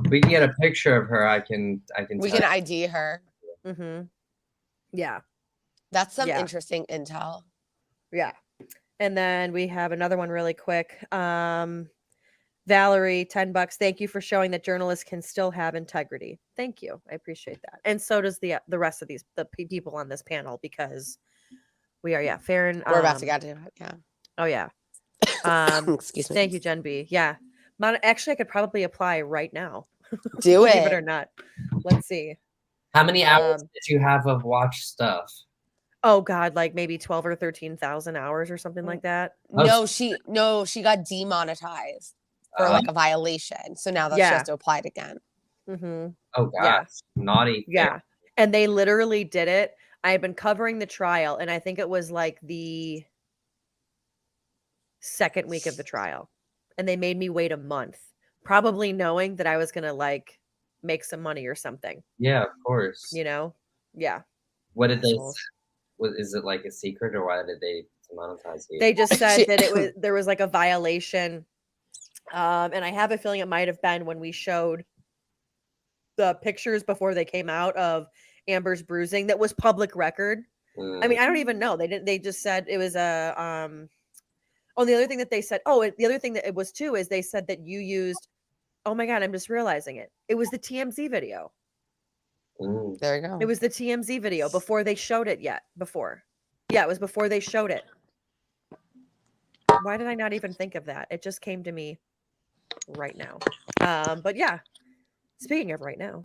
we can get a picture of her. We can ID her. Mm-hmm. Yeah. That's some interesting intel. Yeah. And then we have another one really quick. Valerie, $10. Thank you for showing that journalists can still have integrity. Thank you. I appreciate that. And so does the rest of the people on this panel, because we are, Faran. We're about to get to it. Yeah. Oh, yeah. Excuse me. Thank you, Gen B. Yeah. Actually, I could probably apply right now. Do Believe it. it or not. Let's see. How many hours did you have of watch stuff? Oh God, like maybe 12 or 13,000 hours or something like that. No, she got demonetized for like a violation. So now that's just applied again. Mm-hmm. Oh gosh, naughty. Yeah. And they literally did it. I had been covering the trial, and I think it was like the second week of the trial. And they made me wait a month, probably knowing that I was gonna like make some money or something. Yeah, of course. You know? Yeah. What did they? Is it like a secret, or why did they demonetize you? They just said that there was like a violation, and I have a feeling it might have been when we showed the pictures before they came out of Amber's bruising. That was public record. I mean, I don't even know. They didn't. They just said it was a. Oh, the other thing that they said. Oh, the other thing that it was too is they said that you used. Oh my God, I'm just realizing it. It was the TMZ video. There you go. It was the TMZ video before they showed it yet. Yeah, it was before they showed it. Why did I not even think of that? It just came to me right now. But yeah, speaking of right now.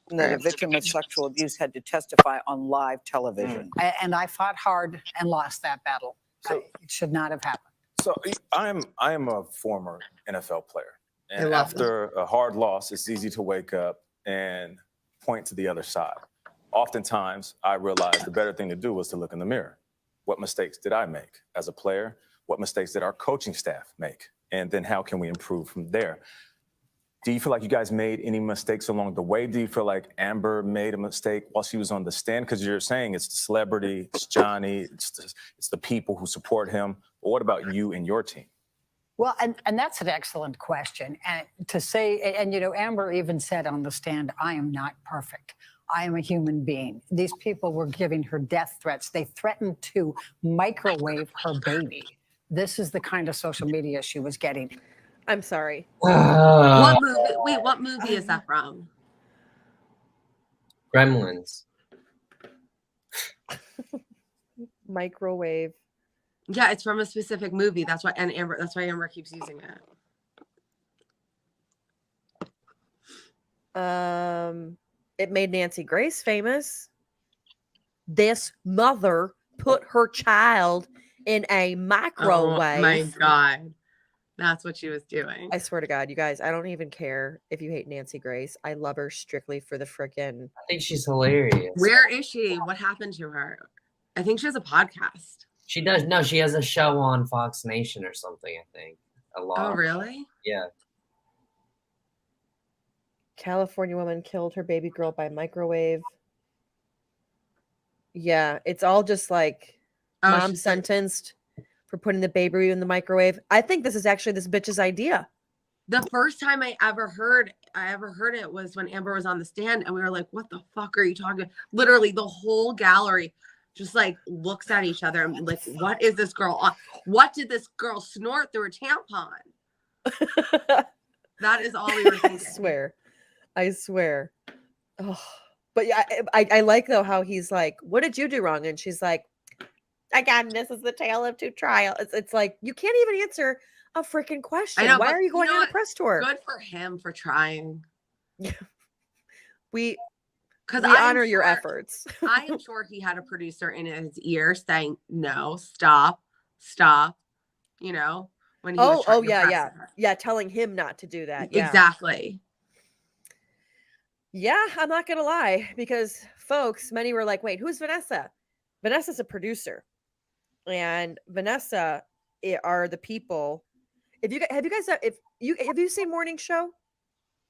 The victim of sexual abuse had to testify on live television. And I fought hard and lost that battle. It should not have happened. So I am a former NFL player. And love after a hard loss, it's easy to wake up and point to the other side. Oftentimes, I realized the better thing to do was to look in the mirror. What mistakes did I make as a player? What mistakes did our coaching staff make? And then how can we improve from there? Do you feel like you guys made any mistakes along the way? Do you feel like Amber made a mistake while she was on the stand? Because you're saying it's the celebrity, it's Johnny, it's the people who support him. But what about you and your team? Well, and that's an excellent question. And to say, and you know, Amber even said on the stand, I am not perfect. I am a human being. These people were giving her death threats. They threatened to microwave her baby. This is the kind of social media she was getting. I'm sorry. What movie? Wait, what movie is that from? Gremlins. Microwave. Yeah, it's from a specific movie. That's why Amber keeps using it. It made Nancy Grace famous. This mother put her child in a microwave. Oh my God. That's what she was doing. I swear to God, you guys, I don't even care if you hate Nancy Grace. I love her strictly for the frickin'. I think she's hilarious. Where is she? What happened to her? I think she has a podcast. She does. No, she has a show on Fox Nation or something, I think. A lot. Oh, really? Yeah. California woman killed her baby girl by microwave. Yeah, it's all just like mom sentenced for putting the baby in the microwave. I think this is actually this bitch's idea. The first time I ever heard it was when Amber was on the stand, and we were like, what the fuck are you talking about? Literally the whole gallery just like looks at each other and like, what is this girl on? What did this girl snort through a tampon? That is all we were thinking. I swear. Oh, but yeah, I like though how he's like, what did you do wrong? And she's like, again, this is the tale of two trials. It's like, you can't even answer a freaking question. I know, Why but are you going on a press tour? Good for him for trying. we I honor your efforts. I am sure he had a producer in his ear saying, no, stop, you know, when he was trying to press her. Yeah, telling him not to do that. Yeah. Exactly. Yeah, I'm not gonna lie, because folks, many were like, wait, who's Vanessa? Vanessa's a producer. And Vanessa are the people. Have you seen Morning Show?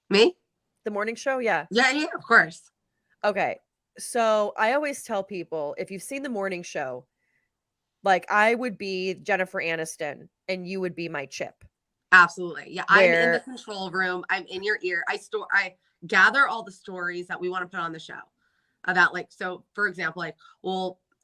Me? The Morning Show? Yeah. Yeah, of course. Okay. So I always tell people, if you've seen The Morning Show, like I would be Jennifer Aniston and you would be my Chip. Absolutely. Yeah. I'm in the control room. I'm in your ear. I gather all the stories that we want to put on the show about, like, so for example, like,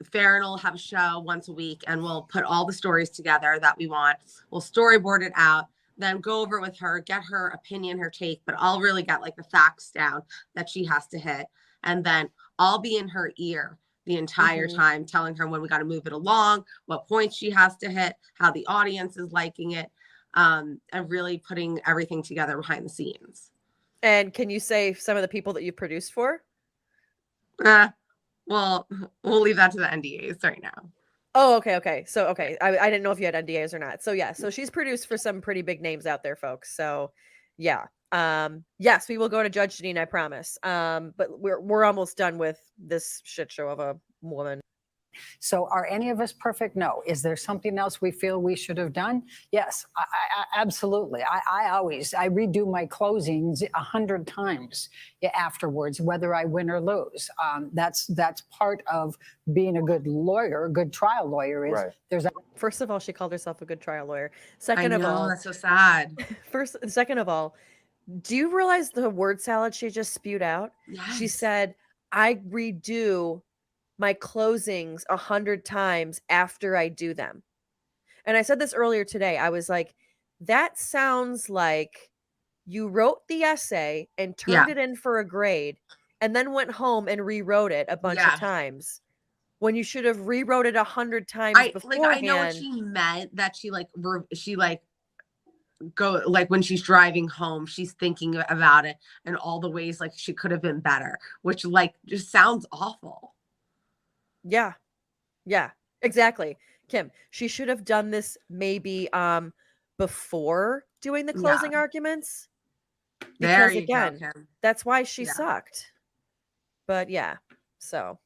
Faran will have a show once a week and we'll put all the stories together that we want. We'll storyboard it out, then go over it with her, get her opinion, her take, but I'll really get like the facts down that she has to hit. And then I'll be in her ear the entire time, telling her when we got to move it along, what points she has to hit, how the audience is liking it, and really putting everything together behind the scenes. And can you say some of the people that you produced for? Well, we'll leave that to the NDAs right now. Oh, okay. So, okay. I didn't know if you had NDAs or not. So yeah, so she's produced for some pretty big names out there, folks. So yeah. Yes, we will go to Judge Janine, I promise. But we're almost done with this shit show of a woman. So are any of us perfect? No. Is there something else we feel we should have done? Yes, I absolutely. I redo my closings 100 times afterwards, whether I win or lose. That's part of being a good lawyer, a good trial lawyer is there's a. First of all, she called herself a good trial lawyer. Second of all, that's so sad. Second of all, do you realize the word salad she just spewed out? Yes. She said, I redo my closings 100 times after I do them. And I said this earlier today. I was like, that sounds like you wrote the essay and turned it in for a grade and then went home and rewrote it a bunch of times when you should have rewrote it 100 times beforehand. Like, I know what she meant, that she go, like, when she's driving home, she's thinking about it and all the ways like she could have been better, which like just sounds awful. Yeah, exactly. Kim, she should have done this maybe before doing the closing arguments. Because again, that's why she sucked. But yeah, so.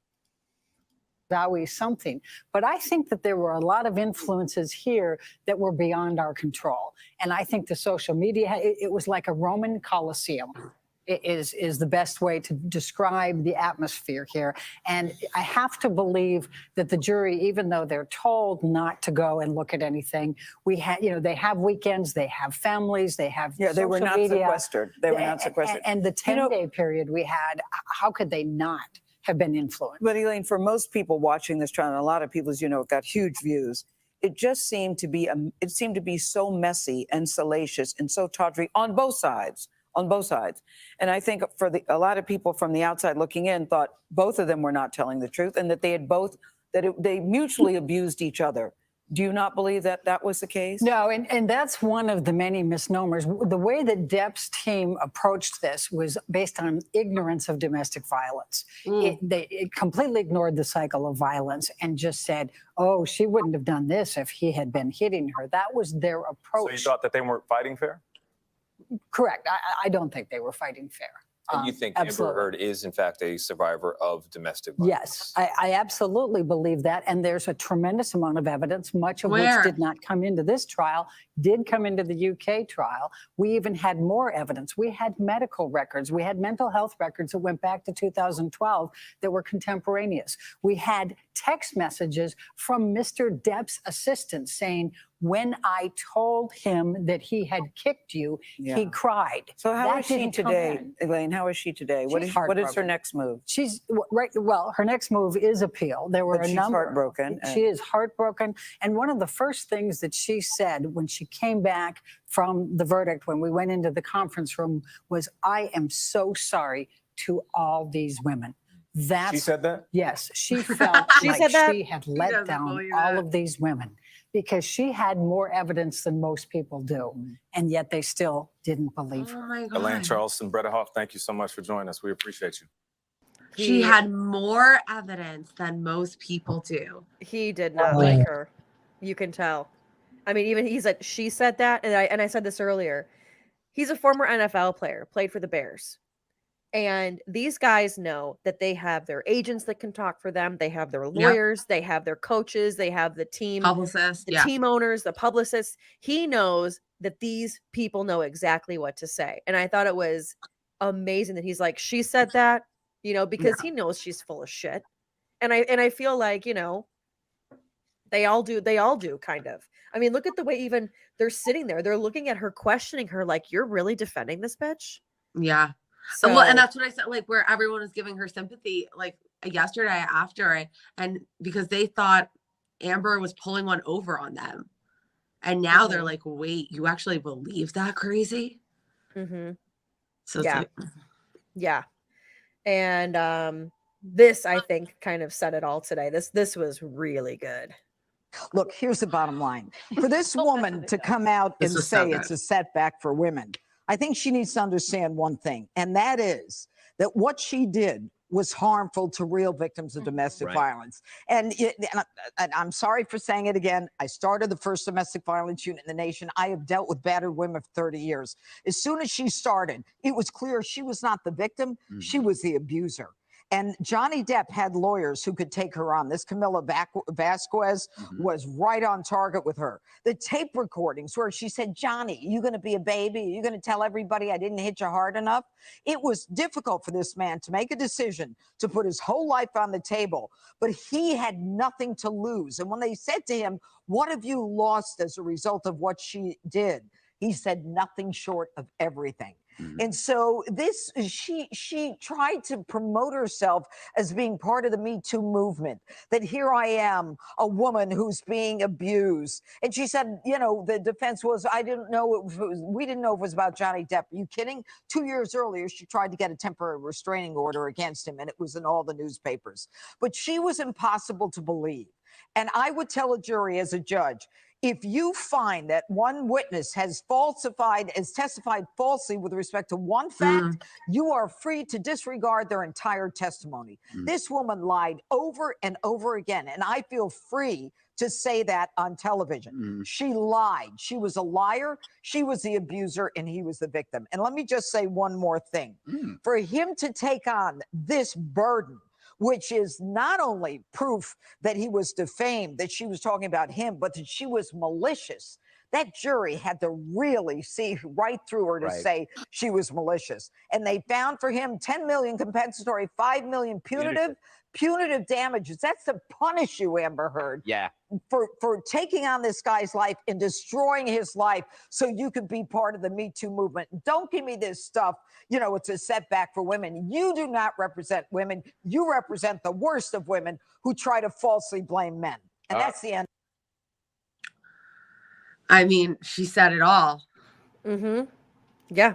Always something. But I think that there were a lot of influences here that were beyond our control. And I think the social media, it was like a Roman Colosseum. Is the best way to describe the atmosphere here. And I have to believe that the jury, even though they're told not to go and look at anything, they have weekends, they have families, they have they were not media. Sequestered. They were not sequestered. And the 10-day period we had, how could they not have been influenced? But Elaine, for most people watching this trial, and a lot of people, as you know, got huge views, it just seemed to be so messy and salacious and so tawdry on both sides. And I think for a lot of people from the outside looking in thought both of them were not telling the truth and that they mutually abused each other Do you not believe that that was the case? No, and that's one of the many misnomers. The way that Depp's team approached this was based on ignorance of domestic violence. It completely ignored the cycle of violence and just said, oh, she wouldn't have done this if he had been hitting her. That was their approach. So you thought that they weren't fighting fair? Correct. I don't think they were fighting fair. And you think absolutely. Amber Heard is, in fact, a survivor of domestic violence? Yes, I absolutely believe that. And there's a tremendous amount of evidence, much of which did not come into this trial, did come into the UK trial. We even had more evidence. We had medical records. We had mental health records that went back to 2012 that were contemporaneous. We had text messages from Mr. Depp's assistant saying, when I told him that he had kicked you, he cried. So how That is she didn't come today, in. Elaine? How is she today? What She's is her heartbroken. next move? She's right. Well, her next move is appeal. There were But a she's number. heartbroken. She is heartbroken. And one of the first things that she said when she came back from the verdict, when we went into the conference room, was, I am so sorry to all these women. She said that? Yes, she felt She like said that? she had let down all of these women because she had more evidence than most people do, and yet they still didn't believe her. Oh my God. Elaine Charleston, Bredehoff, thank you so much for joining us. We appreciate you. She had more evidence than most people do. He did not like her. You can tell. I mean, even he's like, she said that, and I said this earlier. He's a former NFL player, played for the Bears. And these guys know that they have their agents that can talk for them. They have their lawyers. They have their coaches. They have the team Publicists, the team owners, the publicists. He knows that these people know exactly what to say. And I thought it was amazing that he's like, she said that, because he knows she's full of shit. And I feel like, they all do kind of. I mean, look at the way even they're sitting there. They're looking at her, questioning her like, you're really defending this bitch? Yeah. So, well, and that's what I said, like where everyone was giving her sympathy, like yesterday after and because they thought Amber was pulling one over on them. And now they're like, wait, you actually believe that crazy? Mm-hmm. So it's yeah. like, Yeah. And this, I think, kind of said it all today. This was really good. Look, here's the bottom line. For this woman to come out and say it's a setback for women, I think she needs to understand one thing, and that is that what she did was harmful to real victims of domestic violence. And I'm sorry for saying it again. I started the first domestic violence unit in the nation. I have dealt with battered women for 30 years. As soon as she started, it was clear she was not the victim. She was the abuser. And Johnny Depp had lawyers who could take her on. This Camila Vasquez was right on target with her. The tape recordings where she said, Johnny, you going to be a baby? Are you going to tell everybody I didn't hit you hard enough? It was difficult for this man to make a decision to put his whole life on the table, but he had nothing to lose. And when they said to him, what have you lost as a result of what she did? He said nothing short of everything. And so she tried to promote herself as being part of the Me Too movement, that here I am, a woman who's being abused. And she said, the defense was, we didn't know it was about Johnny Depp. Are you kidding? 2 years earlier, she tried to get a temporary restraining order against him, and it was in all the newspapers. But she was impossible to believe. And I would tell a jury as a judge, if you find that one witness has testified falsely with respect to one fact, you are free to disregard their entire testimony. This woman lied over and over again, and I feel free to say that on television. She lied. She was a liar. She was the abuser, and he was the victim. And let me just say one more thing. For him to take on this burden, which is not only proof that he was defamed, that she was talking about him, but that she was malicious. That jury had to really see right through her to say she was malicious. And they found for him 10 million compensatory, 5 million punitive damages. That's to punish you, Amber Heard. Yeah. For taking on this guy's life and destroying his life so you could be part of the Me Too movement. Don't give me this stuff. It's a setback for women. You do not represent women. You represent the worst of women who try to falsely blame men. And that's the end. I mean, she said it all. Yeah.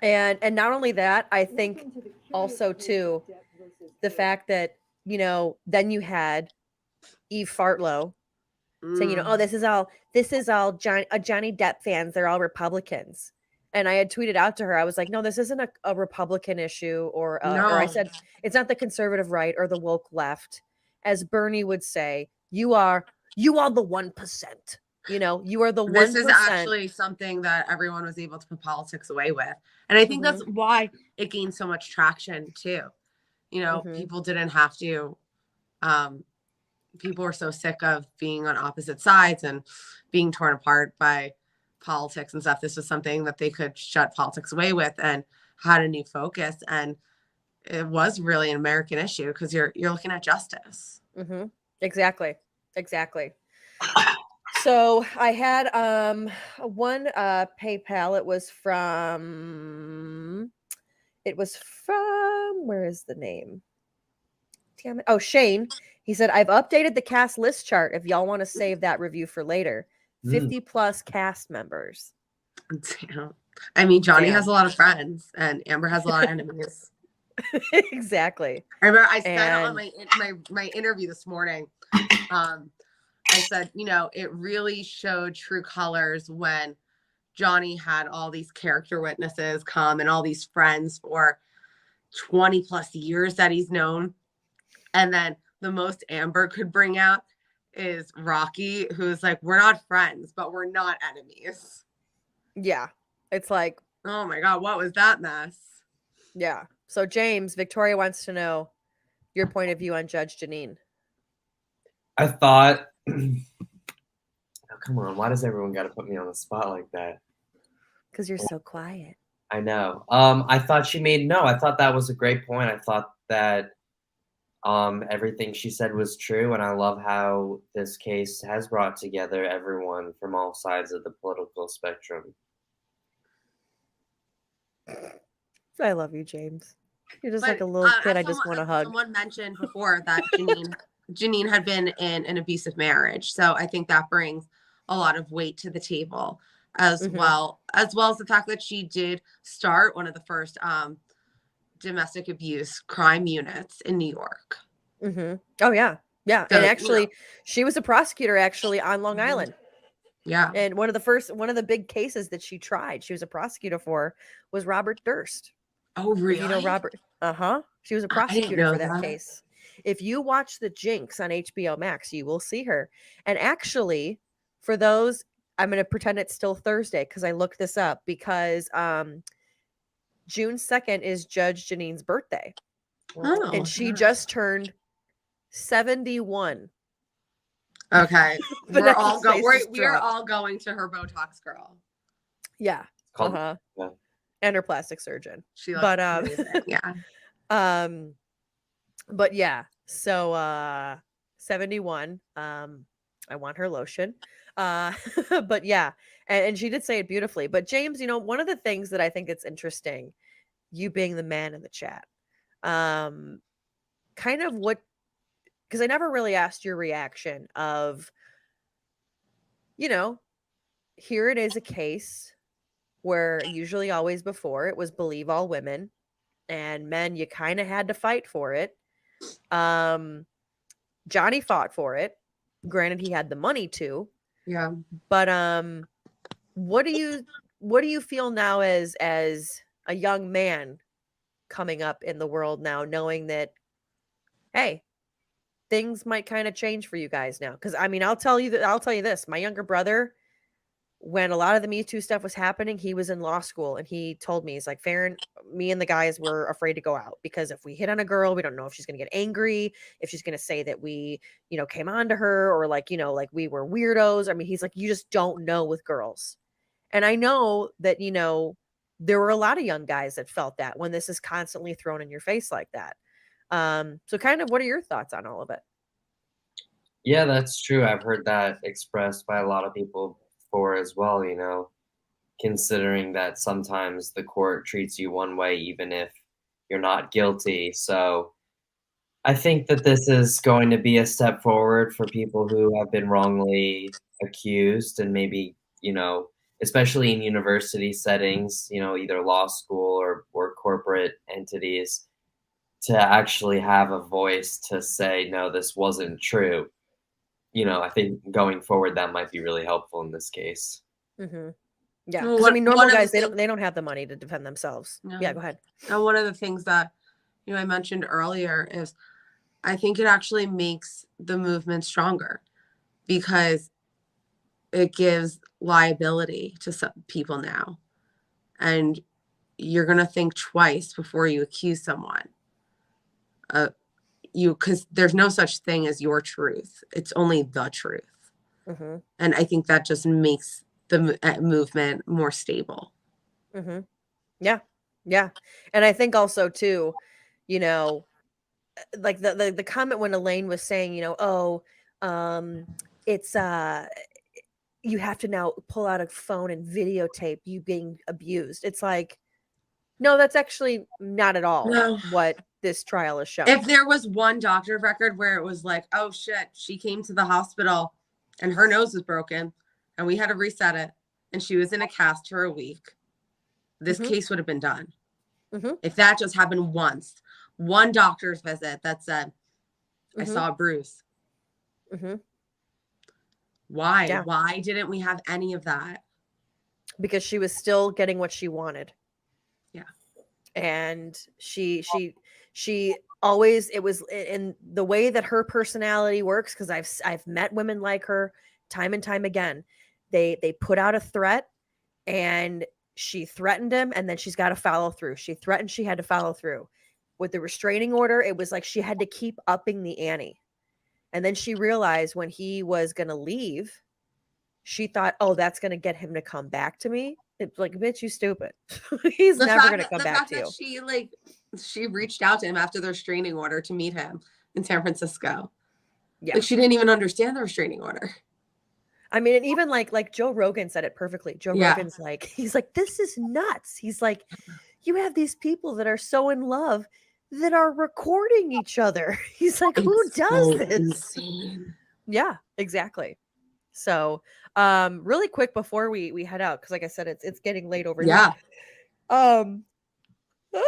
And not only that, I think also too, the fact that, then you had Eve Fartlow, saying, you know, oh, this is all Johnny Depp fans. They're all Republicans. And I had tweeted out to her, I was like, no, this isn't a Republican issue, or I No. said, it's not the conservative right or the woke left. As Bernie would say, you are the 1%. You know, you are the 1%. This is actually something that everyone was able to put politics away with. And I think that's why it gained so much traction too. You know, people didn't have to, people were so sick of being on opposite sides and being torn apart by politics and stuff. This was something that they could shut politics away with and had a new focus. And it was really an American issue because you're looking at justice. Exactly. So I had one PayPal. It was from where is the name? Damn it. Oh, Shane. He said, I've updated the cast list chart if y'all want to save that review for later. 50 plus cast members. Damn. I mean, Johnny has a lot of friends and Amber has a lot of enemies. Exactly. I remember I said on my interview this morning, I said, you know, it really showed true colors when Johnny had all these character witnesses come and all these friends for 20 plus years that he's known. And then the most Amber could bring out is Rocky, who's like, we're not friends, but we're not enemies. Yeah. It's like, oh my God, what was that mess? Yeah. So James, Victoria wants to know your point of view on Judge Janine. I thought, oh, come on, why does everyone got to put me on the spot like that? Because you're so quiet. I know. I thought I thought that was a great point. I thought that everything she said was true, and I love how this case has brought together everyone from all sides of the political spectrum. I love you, James. You're just like a little kid I just want to hug. Someone mentioned before that Janine had been in an abusive marriage. So I think that brings a lot of weight to the table as well as the fact that she did start one of the first domestic abuse crime units in New York. Oh, yeah. Yeah. So, and actually, she was a prosecutor on Long Island. Yeah. And one of the big cases that she tried, she was a prosecutor for, was Robert Durst. Oh, really? If you know Robert. She was a prosecutor for that case. If you watch The Jinx on HBO Max, you will see her. And actually, for those, I'm going to pretend it's still Thursday because I looked this up, because June 2nd is Judge Janine's birthday. Oh, and she just turned 71. Okay. We're all going to her Botox girl. Yeah. Yeah. And her plastic surgeon. She looks but amazing. Yeah. But yeah, so 71. I want her lotion. But yeah, and she did say it beautifully. But James, you know, one of the things that I think it's interesting, you being the man in the chat, kind of what, because I never really asked your reaction of, you know, here it is a case where usually always before it was believe all women, and men, you kind of had to fight for it. Johnny fought for it. Granted, he had the money to. Yeah. But what do you feel now as a young man coming up in the world now, knowing that, hey, things might kind of change for you guys now? Because I mean, I'll tell you this. My younger brother, when a lot of the Me Too stuff was happening, he was in law school, and he told me, he's like, Faran, me and the guys were afraid to go out because if we hit on a girl, we don't know if she's going to get angry, if she's going to say that we, you know, came on to her, or like, you know, like we were weirdos. I mean, he's like, you just don't know with girls. And I know that, you know, there were a lot of young guys that felt that when this is constantly thrown in your face like that. So kind of, what are your thoughts on all of it? Yeah, that's true. I've heard that expressed by a lot of people as well, you know, considering that sometimes the court treats you one way even if you're not guilty. So I think that this is going to be a step forward for people who have been wrongly accused, and maybe, you know, especially in university settings, you know, either law school or corporate entities, to actually have a voice to say, no, this wasn't true. I think going forward that might be really helpful in this case. Mm-hmm. Yeah, Well, because I mean, normal one of the guys they things- don't have the money to defend themselves. No. Yeah, go ahead. And one of the things that I mentioned earlier is I think it actually makes the movement stronger because it gives liability to some people now, and you're gonna think twice before you accuse someone. Because there's no such thing as your truth; it's only the truth, Mm-hmm. and I think that just makes the movement more stable. Mm-hmm. Yeah, yeah, and I think also too, like the comment when Elaine was saying, it's you have to now pull out a phone and videotape you being abused. It's like, no, that's actually not at all No. what this trial is showing. If there was one doctor record where it was like, oh shit, she came to the hospital and her nose was broken and we had to reset it and she was in a cast for a week, this case would have been done. If that just happened once, one doctor's visit that said, I saw a bruise. Why? Yeah. Why didn't we have any of that? Because she was still getting what she wanted. Yeah. And she always, it was in the way that her personality works, because I've met women like her time and time again. They put out a threat and she threatened him, and then she's got to follow through. She threatened, she had to follow through. With the restraining order, it was like she had to keep upping the ante. And then she realized when he was going to leave, she thought, oh, that's going to get him to come back to me. It's like, bitch, you stupid. He's never going to come back to you. She reached out to him after the restraining order to meet him in San Francisco. Yeah. Like, she didn't even understand the restraining order. I mean, and even like Joe Rogan said it perfectly. Joe Rogan's like, he's like, this is nuts. He's like, you have these people that are so in love that are recording each other. He's like, who does this? Insane. Yeah, exactly. So, really quick before we head out, because like I said, it's getting late over here.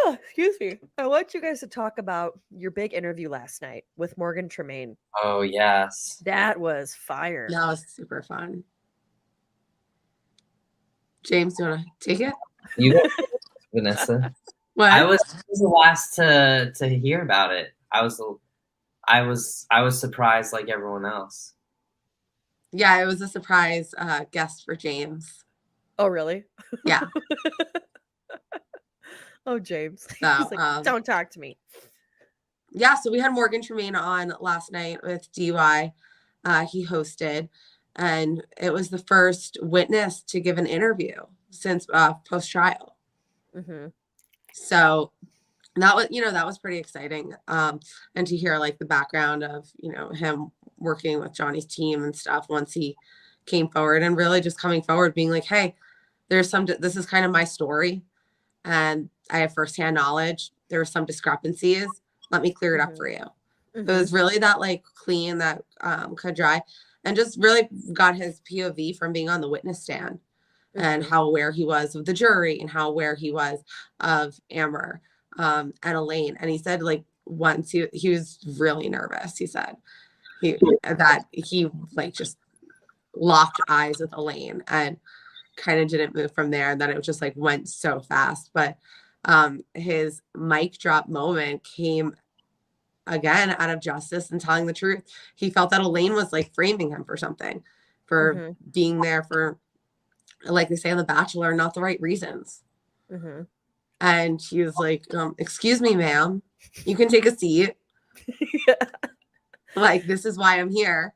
Excuse me. I want you guys to talk about your big interview last night with Morgan Tremaine. Oh, yes. That was fire. That was super fun. James, do you want to take it? You go, Vanessa. What? I was the last to hear about it. I was surprised like everyone else. Yeah, it was a surprise guest for James. Oh, really? Yeah. Oh, James. So, He's like, don't talk to me. Yeah, so we had Morgan Tremaine on last night with DUI. He hosted, and it was the first witness to give an interview since post-trial. So that was pretty exciting. And to hear like the background of, him working with Johnny's team and stuff once he came forward, and really just coming forward being like, hey, this is kind of my story and I have firsthand knowledge. There were some discrepancies. Let me clear it up for you. It was really that like clean, that cut dry, and just really got his POV from being on the witness stand and how aware he was of the jury and how aware he was of Amber and Elaine. And he said like once he was really nervous. He said he like just locked eyes with Elaine and kind of didn't move from there. And then it just like went so fast. But his mic drop moment came again out of justice and telling the truth. He felt that Elaine was like framing him for something, for being there for, like they say on The Bachelor, not the right reasons. And he was like, excuse me, ma'am, you can take a seat. Like, this is why I'm here.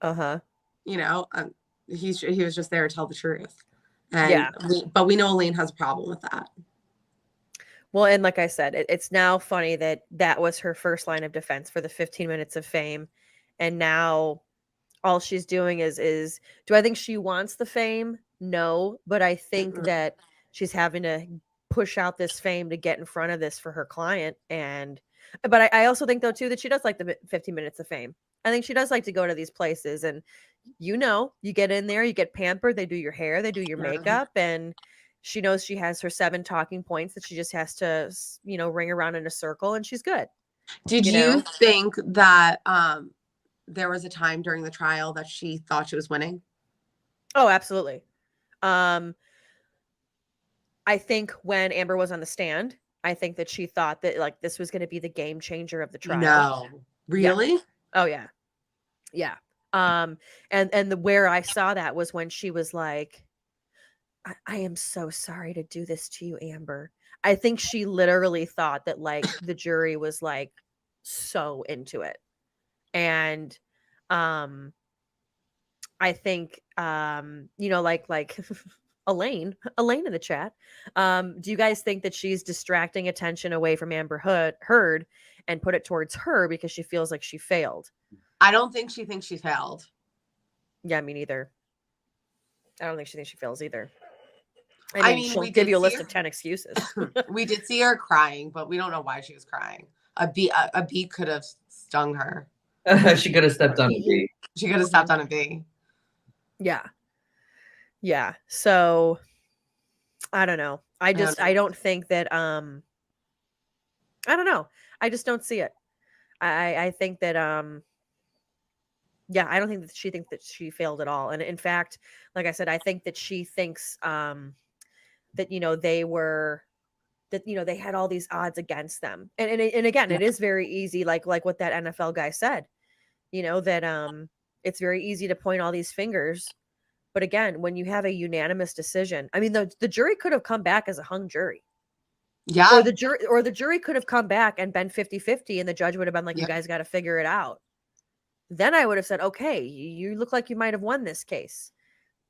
He was just there to tell the truth. And but we know Elaine has a problem with that. Well, and like I said, it's now funny that was her first line of defense for the 15 minutes of fame. And now all she's doing is do I think she wants the fame? No, but I think that she's having to push out this fame to get in front of this for her client. But I also think though too that she does like the 15 minutes of fame. I think she does like to go to these places, and you get in there, you get pampered, they do your hair, they do your makeup, and she knows she has her 7 talking points that she just has to, ring around in a circle, and she's good. Did you think that there was a time during the trial that she thought she was winning? Oh, absolutely. I think when Amber was on the stand, I think that she thought that like this was going to be the game changer of the trial. No, really? Yeah. Oh yeah, yeah. And where I saw that was when she was like, I am so sorry to do this to you, Amber. I think she literally thought that like the jury was like so into it. And I think you know, like Elaine in the chat. Do you guys think that she's distracting attention away from Amber Heard and put it towards her because she feels like she failed? I don't think she thinks she failed. Yeah, me neither. I don't think she thinks she fails either. I I mean, mean, she'll we give did you a see list her- of 10 excuses. We did see her crying, but we don't know why she was crying. A bee could have stung her. She could have stepped on a bee. She could have stepped on a bee. Yeah. Yeah. So I don't know. I don't think that I don't know. I just don't see it. I think that yeah, I don't think that she thinks that she failed at all. And in fact, like I said, I think that she thinks that you know they had all these odds against them. And again, it is very easy like what that NFL guy said. You know that it's very easy to point all these fingers. But again, when you have a unanimous decision, I mean the jury could have come back as a hung jury. Yeah. Or the jury could have come back and been 50-50 and the judge would have been like, you guys got to figure it out. Then I would have said, okay, you look like you might have won this case.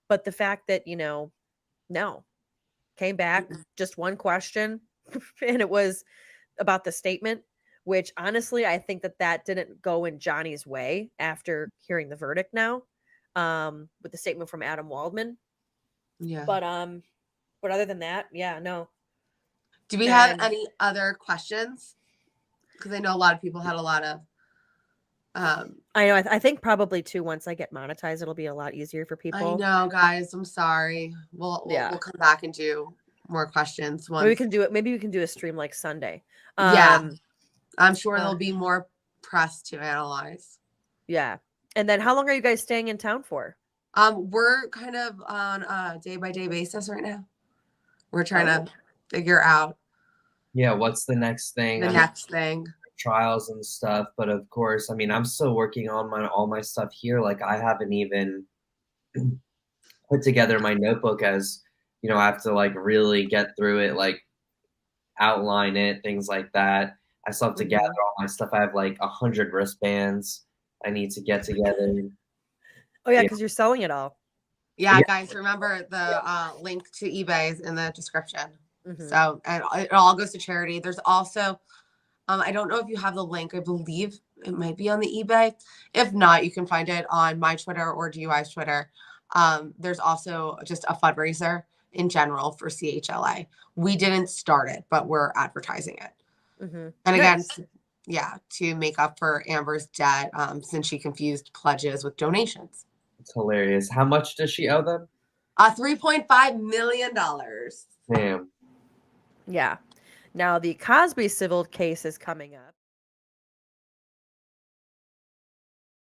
But the fact that, you know, no, came back, just one question, and it was about the statement, which honestly, I think that didn't go in Johnny's way after hearing the verdict now, with the statement from Adam Waldman. Yeah. But other than that, yeah, no. Do we have any other questions? Because I know a lot of people had a lot of. I know. I think probably too. Once I get monetized, it'll be a lot easier for people. I know, guys. I'm sorry. We'll come back and do more questions. Maybe we can do it. Maybe we can do a stream like Sunday. Yeah, I'm sure there'll be more press to analyze. Yeah. And then, how long are you guys staying in town for? We're kind of on a day-by-day basis right now. We're trying to figure out. Yeah, what's the next thing? Next thing. Trials and stuff, but of course, I mean, I'm still working on all my stuff here. Like, I haven't even put together my notebook, as you know, I have to like really get through it, like outline it, things like that. I still have to gather all my stuff. I have like 100 wristbands I need to get together. Oh yeah, because you're selling it all. Yeah, guys, remember the link to eBay is in the description. So, and it all goes to charity. There's also, I don't know if you have the link. I believe it might be on the eBay. If not, you can find it on my Twitter or DUI's Twitter. There's also just a fundraiser in general for CHLA. We didn't start it, but we're advertising it. And again, to make up for Amber's debt, since she confused pledges with donations. It's hilarious. How much does she owe them? $3.5 million. Damn. Yeah. Now the Cosby civil case is coming up.